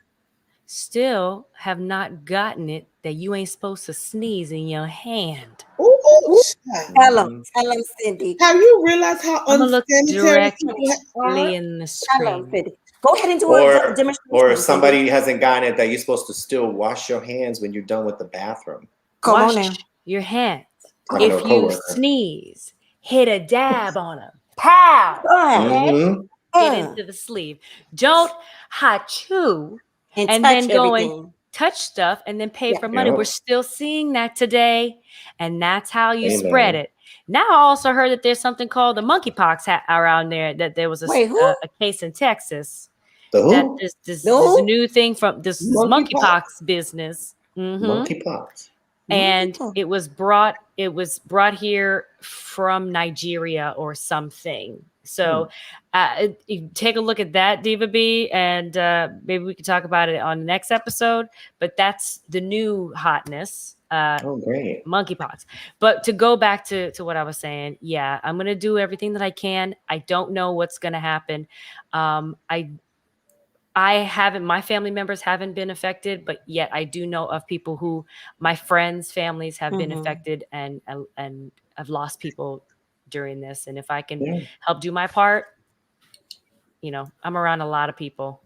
still have not gotten it that you ain't supposed to sneeze in your hand. Ooh, Ooh, child. Mhm. tell them, Cindy. Have you realized how I'm gonna look unsanitary people are? directly in the Tell them, screen. Cindy. Go ahead and do a Or if demonstration, Cindy. somebody hasn't gotten it, that you're supposed to still wash your hands when you're done with the bathroom. Come on Wash now. your hands. I know a If you coworker. sneeze, hit a dab on them. Pow! Okay? Mm-hmm. Get Uh, into the sleeve. Don't chew and and touch then go and everything. touch stuff and then pay Yeah. for money. We're Yep. still seeing that today. And that's how you spread Amen. it. Now I also heard that there's something called the monkeypox around there, that there was Wait, who? a case in Texas, The that who? this No? new thing from this Monkeypox? monkeypox business. Mm-hmm. Monkeypox. And Monkeypox. it was brought here from Nigeria or something. Hmm. So you take a look at that, Diva B, and maybe we could talk about it on the next episode. But that's the new hotness, Oh, great. monkeypox. But to go back to what I was saying, yeah, I'm gonna do everything that I can. I don't know what's gonna happen. I haven't, my family members haven't been affected, but yet I do know of people who, my friends' families have been Mm-hmm. affected, and I've lost people during this. And if I can Yeah. help do my part, I'm around a lot of people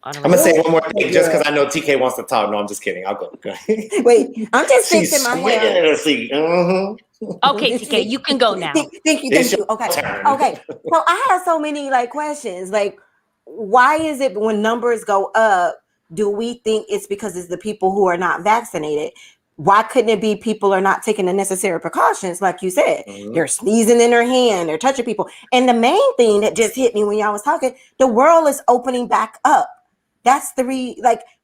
on a I'm gonna say regular. one more thing just Girl. because I know TK wants to talk. No, I'm just kidding. I'll go. Wait, I'm just She's fixing my swinging hair. in her seat. Okay, TK, you can go now. It's Thank your you. Okay. turn. Okay. So I have so many questions. Why is it when numbers go up, do we think it's because it's the people who are not vaccinated? Why couldn't it be people are not taking the necessary precautions? Like you said, Mhm. they're sneezing in their hand, they're touching people. And the main thing that just hit me when y'all was talking, the world is opening back up. That's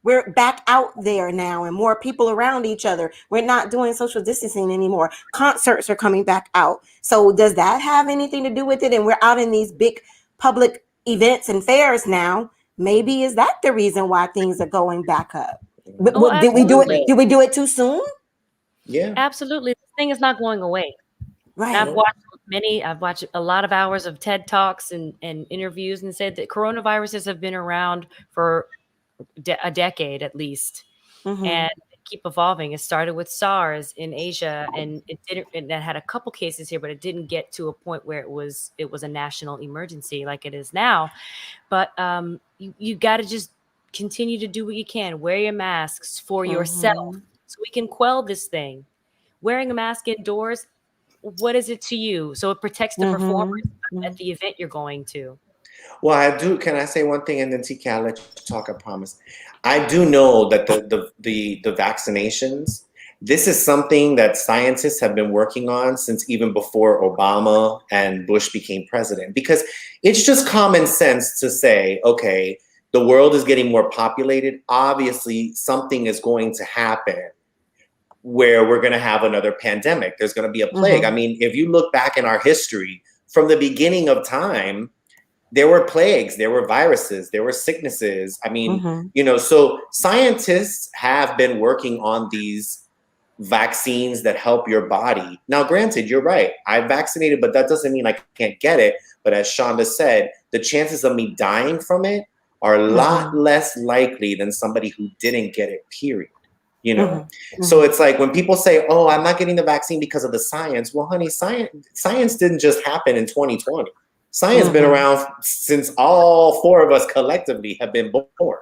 we're back out there now and more people around each other. We're not doing social distancing anymore. Concerts are coming back out. So does that have anything to do with it? And we're out in these big public events and fairs now. Maybe is that the reason why things are going back up? Oh, Did we do it? absolutely. Did we do it too soon? Yeah. Absolutely. This thing is not going away. Right. I've watched a lot of hours of TED Talks and interviews, and said that coronaviruses have been around for a decade at least, Mm-hmm. and keep evolving. It started with SARS in Asia, and it had a couple cases here, but it didn't get to a point where it was a national emergency like it is now. But you got to just continue to do what you can. Wear your masks for yourself Mm-hmm. so we can quell this thing. Wearing a mask indoors, what is it to you? So it protects the performers Mm-hmm. at the event you're going to. Well, I do. Can I say one thing, and then TK, I'll let you talk. I promise. I do know that the vaccinations. This is something that scientists have been working on since even before Obama and Bush became president. Because it's just common sense to say, okay, the world is getting more populated. Obviously, something is going to happen where we're going to have another pandemic. There's going to be a plague. I mean, if you look back in our history, from the beginning of time, there were plagues, there were viruses, there were sicknesses. I mean, you know, so scientists have been working on these vaccines that help your body. Now, granted, you're right. I'm vaccinated, but that doesn't mean I can't get it. But as Shonda said, the chances of me dying from it are a lot less likely than somebody who didn't get it, period. You know, so it's like when people say, "Oh, I'm not getting the vaccine because of the science." Well, honey, science didn't just happen in 2020. Science been around since all four of us collectively have been born.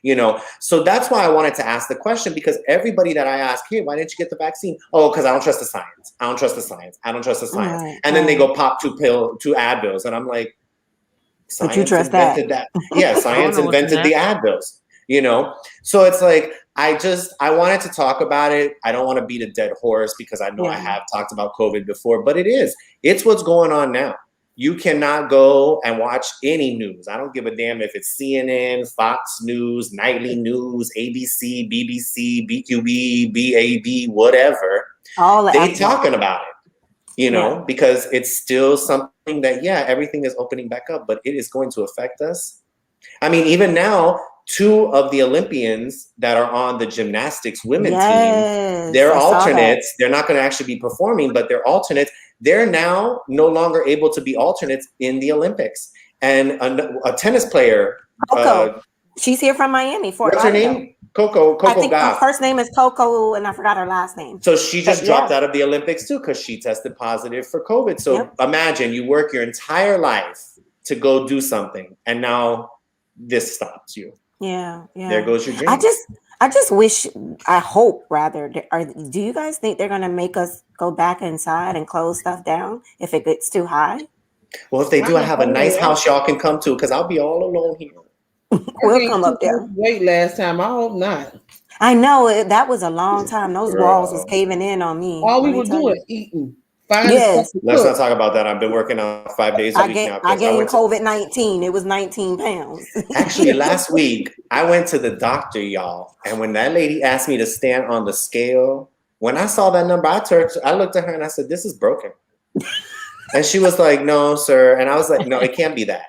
You know, so that's why I wanted to ask the question, because everybody that I ask, "Hey, why didn't you get the vaccine?" "Oh, because I don't trust the science. I don't trust the science. I don't trust the science." And then they go pop two Advils, and I'm like, "But you science trust invented that? Yeah, science invented the Advils. You know, so it's like I wanted to talk about it. I don't want to beat a dead horse because I know I have talked about COVID before, but it's what's going on now. You cannot go and watch any news. I don't give a damn if it's CNN, Fox News, Nightly News, ABC, BBC, BQB, BAB, whatever. They talking about it, you know, because it's still something that, everything is opening back up, but it is going to affect us. I mean, even now, 2 of the Olympians that are on the gymnastics women team, they're alternates. They're not going to actually be performing, but they're alternates. They're now no longer able to be alternates in the Olympics. And a tennis player, Coco, she's here from Miami. What's her name? Coco I think Gauff. her first name is Coco, and I forgot her last name. So she just dropped out of the Olympics too because she tested positive for COVID. So imagine you work your entire life to go do something, and now this stops you. Yeah. There goes your dream. I just wish, I hope rather, do you guys think they're going to make us go back inside and close stuff down if it gets too high? Well, if they do, I have a nice house y'all can come to, because I'll be all alone here. We'll come up there. Wait, last time, I hope not. I know, that was a long time. Those walls was caving in on me. All we were doing is eating. Let's not talk about that. I've been working out 5 days a week now. I gained COVID-19. It was 19 pounds. Actually, last week, I went to the doctor, y'all. And when that lady asked me to stand on the scale, when I saw that number, I looked at her and I said, "This is broken." And she was like, "No, sir." And I was like, "No, it can't be that."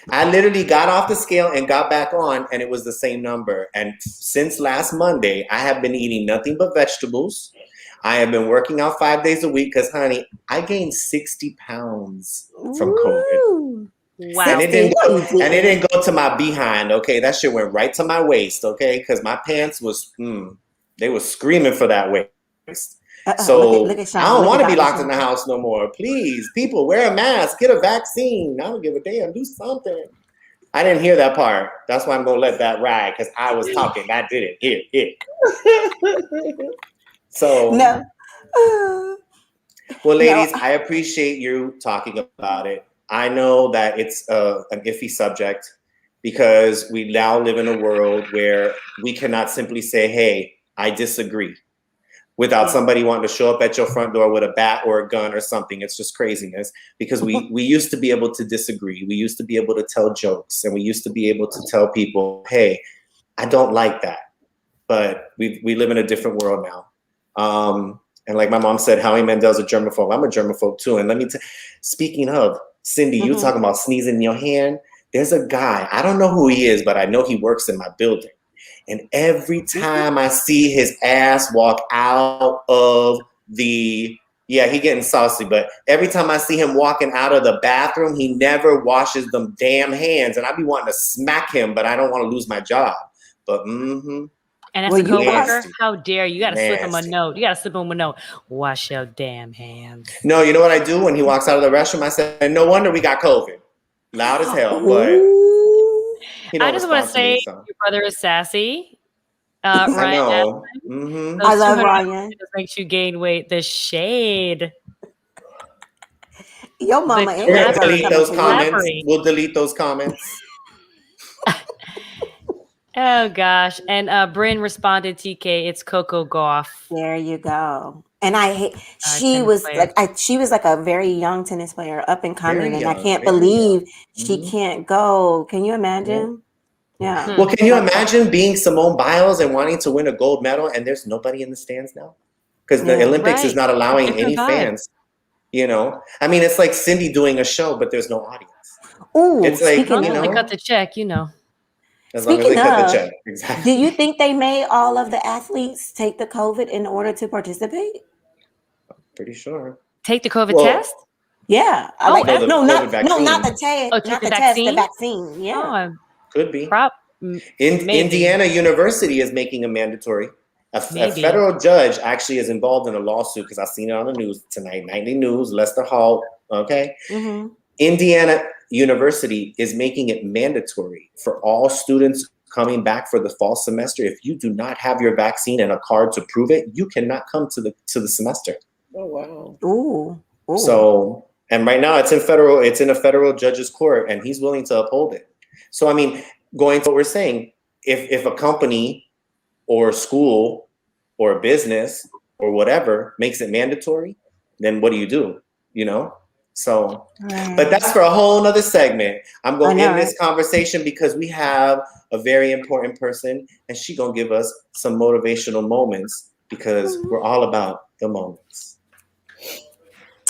I literally got off the scale and got back on, and it was the same number. And since last Monday, I have been eating nothing but vegetables. I have been working out 5 days a week because, honey, I gained 60 pounds from COVID. Wow. And it didn't go to my behind, okay? That shit went right to my waist, okay? Because my pants was, they were screaming for that waist. So look at I don't want to be locked in the house no more. Please, people, wear a mask, get a vaccine. I don't give a damn, do something. I didn't hear that part. That's why I'm going to let that ride, because I was talking. I didn't hear it. So, no. Well, ladies, I appreciate you talking about it. I know that it's an iffy subject because we now live in a world where we cannot simply say, "Hey, I disagree," without somebody wanting to show up at your front door with a bat or a gun or something. It's just craziness, because we used to be able to disagree. We used to be able to tell jokes, and we used to be able to tell people, "Hey, I don't like that." But we live in a different world now. And like my mom said, Howie Mandel's a germaphobe. I'm a germaphobe too. And speaking of, Cindy, you talking about sneezing in your hand. There's a guy, I don't know who he is, but I know he works in my building. And every time I see his ass walk out of he getting saucy, but every time I see him walking out of the bathroom, he never washes them damn hands. And I be wanting to smack him, but I don't want to lose my job. But And as a coworker, how dare you? You got to slip him a note. You got to slip him a note. Wash your damn hands. No, you know what I do when he walks out of the restroom? I said, "No wonder we got COVID." Loud as hell, but I just want to say your brother is sassy. Ryan, I know. I love Ryan. It just makes you gain weight. The shade. Your mama We're gonna delete those comments. We'll delete those comments. Oh gosh. And Bryn responded, TK, it's Coco Gauff. There you go. And she was like a very young tennis player, up and coming, and I can't believe she can't go. Can you imagine? Yeah. Well, can you imagine being Simone Biles and wanting to win a gold medal and there's nobody in the stands now? Because the Yeah. Olympics is Right. not allowing Different any vibe. fans, you know? I mean, it's like Cindy doing a show, but there's no audience. Ooh, It's like, As long speaking you as they of, cut know, the check, you know. as long as they speaking cut the of, check. do Exactly. you think they made all of the athletes take the COVID in order to participate? Pretty sure. Take the COVID Well, test. Yeah, I Oh, like no, the no, COVID not vaccine the test, take not the the test, the vaccine. vaccine. Yeah. Oh, could be. prop. Maybe. Indiana University is making a mandatory. A Maybe. federal judge actually is involved in a lawsuit because I've seen it on the news tonight. Nightly news, Lester Hall. Okay. Mm-hmm. Indiana University is making it mandatory for all students coming back for the fall semester. If you do not have your vaccine and a card to prove it, you cannot come to the semester. Oh wow. Ooh. Ooh. So, and right now it's in a federal judge's court, and he's willing to uphold it. So, I mean, going to what we're saying, if a company or a school or a business or whatever makes it mandatory, then what do you do? You know? So, but Right. that's for a whole nother segment. I'm I going to know, end right? this conversation because we have a very important person, and she's going to give us some motivational moments because we're all about the moments.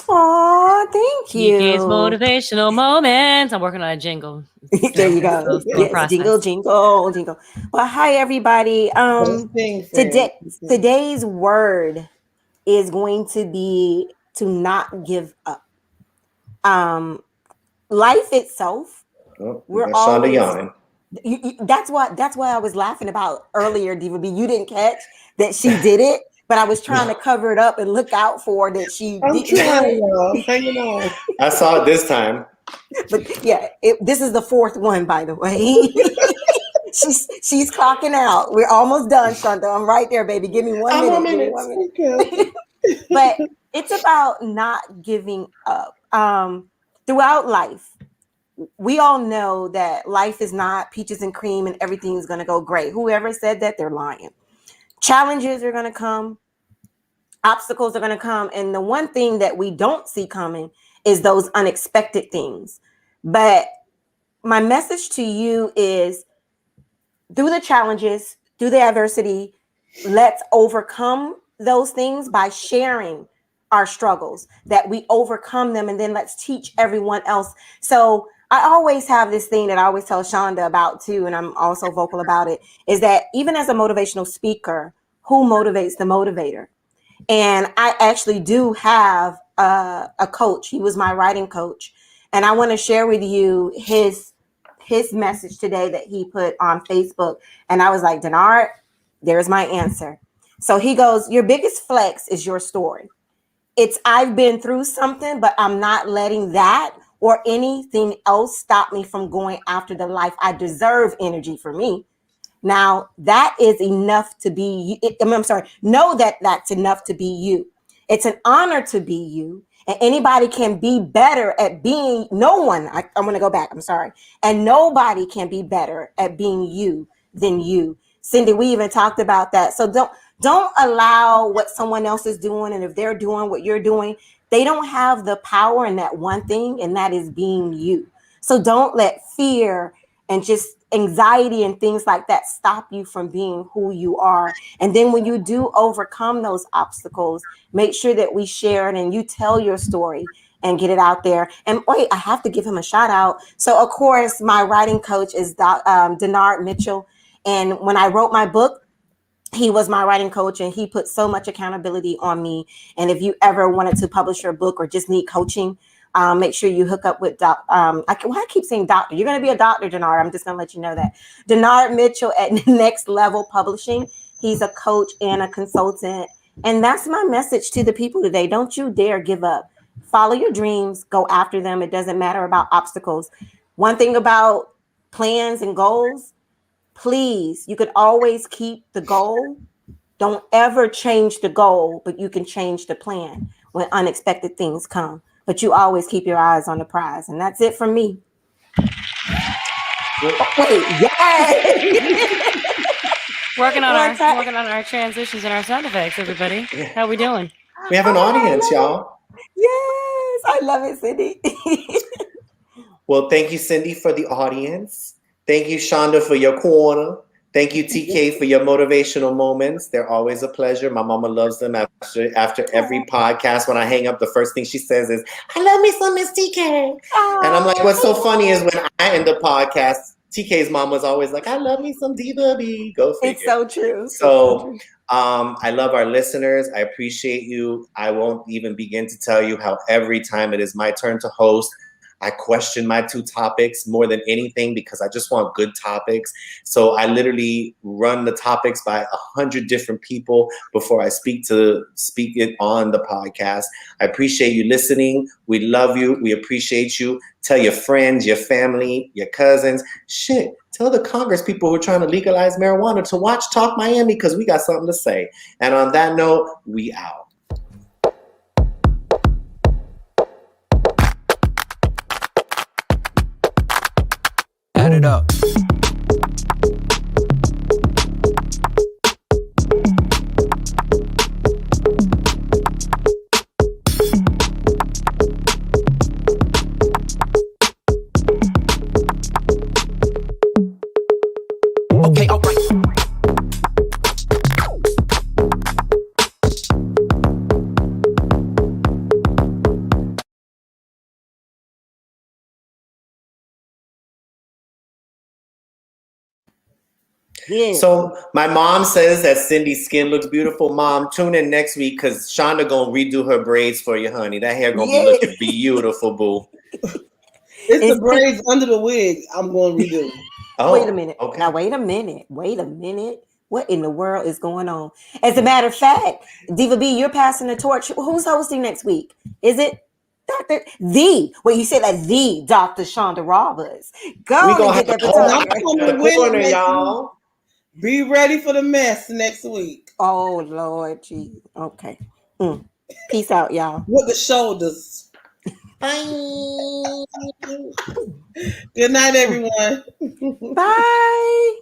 Aw, thank TK's you. motivational moments. I'm working on a jingle. There you go. Still a Yes, jingle, process. jingle, jingle. Well, hi everybody. Best thing, friend. Today's word is going to be to not give up. Um, life itself, Oh, we we're got Shonda always yawning. that's why I was laughing about earlier, Diva B. You didn't catch that she did it, but I was trying to cover it up and look out for that she I'm didn't do trying, it. y'all. Hanging on. I saw it this time. But yeah, this is the fourth one, by the way. she's clocking out. We're almost done, Shonda. I'm right there, baby. Give me 1 5 more minute. Give me 1 minutes. minute. Okay. But it's about not giving up. Throughout life, we all know that life is not peaches and cream and everything's going to go great. Whoever said that, they're lying. Challenges are going to come, obstacles are going to come. And the one thing that we don't see coming is those unexpected things. But my message to you is through the challenges, through the adversity, let's overcome those things by sharing our struggles, that we overcome them, and then let's teach everyone else. So I always have this thing that I always tell Shonda about too, and I'm also vocal about it, is that even as a motivational speaker, who motivates the motivator? And I actually do have a coach. He was my writing coach, and I want to share with you his message today that he put on Facebook. And I was like, Denard, there's my answer. So he goes, your biggest flex is your story. It's I've been through something, but I'm not letting that or anything else stop me from going after the life I deserve. Energy for me. Now that is enough to be. I'm sorry. Know that that's enough to be you. It's an honor to be you, and anybody can be better at being. No one. I'm going to go back. I'm sorry. And nobody can be better at being you than you. Cindy, we even talked about that. So don't allow what someone else is doing, and if they're doing what you're doing, they don't have the power in that one thing, and that is being you. So don't let fear and just anxiety and things like that stop you from being who you are. And then when you do overcome those obstacles, make sure that we share it and you tell your story and get it out there. And wait, I have to give him a shout out. So of course, my writing coach is Denard Mitchell. And when I wrote my book, he was my writing coach and he put so much accountability on me. And if you ever wanted to publish your book or just need coaching, make sure you hook up with I keep saying doctor. You're going to be a doctor, Denard. I'm just going to let you know that. Denard Mitchell at Next Level Publishing. He's a coach and a consultant. And that's my message to the people today. Don't you dare give up. Follow your dreams. Go after them. It doesn't matter about obstacles. One thing about plans and goals, please, you could always keep the goal. Don't ever change the goal, but you can change the plan when unexpected things come. But you always keep your eyes on the prize. And that's it from me. Wait, yes. Working on One time. working on our transitions and our sound effects, everybody. How we doing? We have an audience, y'all. Yes, I love it, Cindy. Well, thank you, Cindy, for the audience. Thank you, Shonda, for your corner. Thank you, TK, for your motivational moments. They're always a pleasure. My mama loves them after every podcast. When I hang up, the first thing she says is, "I love me some Miss TK." And I'm like, what's so funny is when I end the podcast, TK's mom was always like, "I love me some Diva B." Go figure. It's so true. So I love our listeners. I appreciate you. I won't even begin to tell you how every time it is my turn to host, I question my two topics more than anything because I just want good topics. So I literally run the topics by 100 different people before I speak it on the podcast. I appreciate you listening. We love you. We appreciate you. Tell your friends, your family, your cousins. Shit. Tell the Congress people who are trying to legalize marijuana to watch Talk Miami because we got something to say. And on that note, we out. Add it up. Okay, all right. Yeah. So my mom says that Cindy's skin looks beautiful. Mom, tune in next week because Shonda gonna redo her braids for you, honey. That hair gonna be looking beautiful, boo. It's the braids under the wig. I'm going to redo. Oh, wait a minute. okay. Now, wait a minute. Wait a minute. What in the world is going on? As a matter of fact, Diva B, you're passing the torch. Who's hosting next week? Is it Well, you said that the Dr. Shonda Roberts. Go We gonna and get have that a baton. whole the corner, y'all. Be ready for the mess next week. Oh, Lord, gee. Okay. Peace out, y'all. With the shoulders. Bye. Good night, everyone. Bye.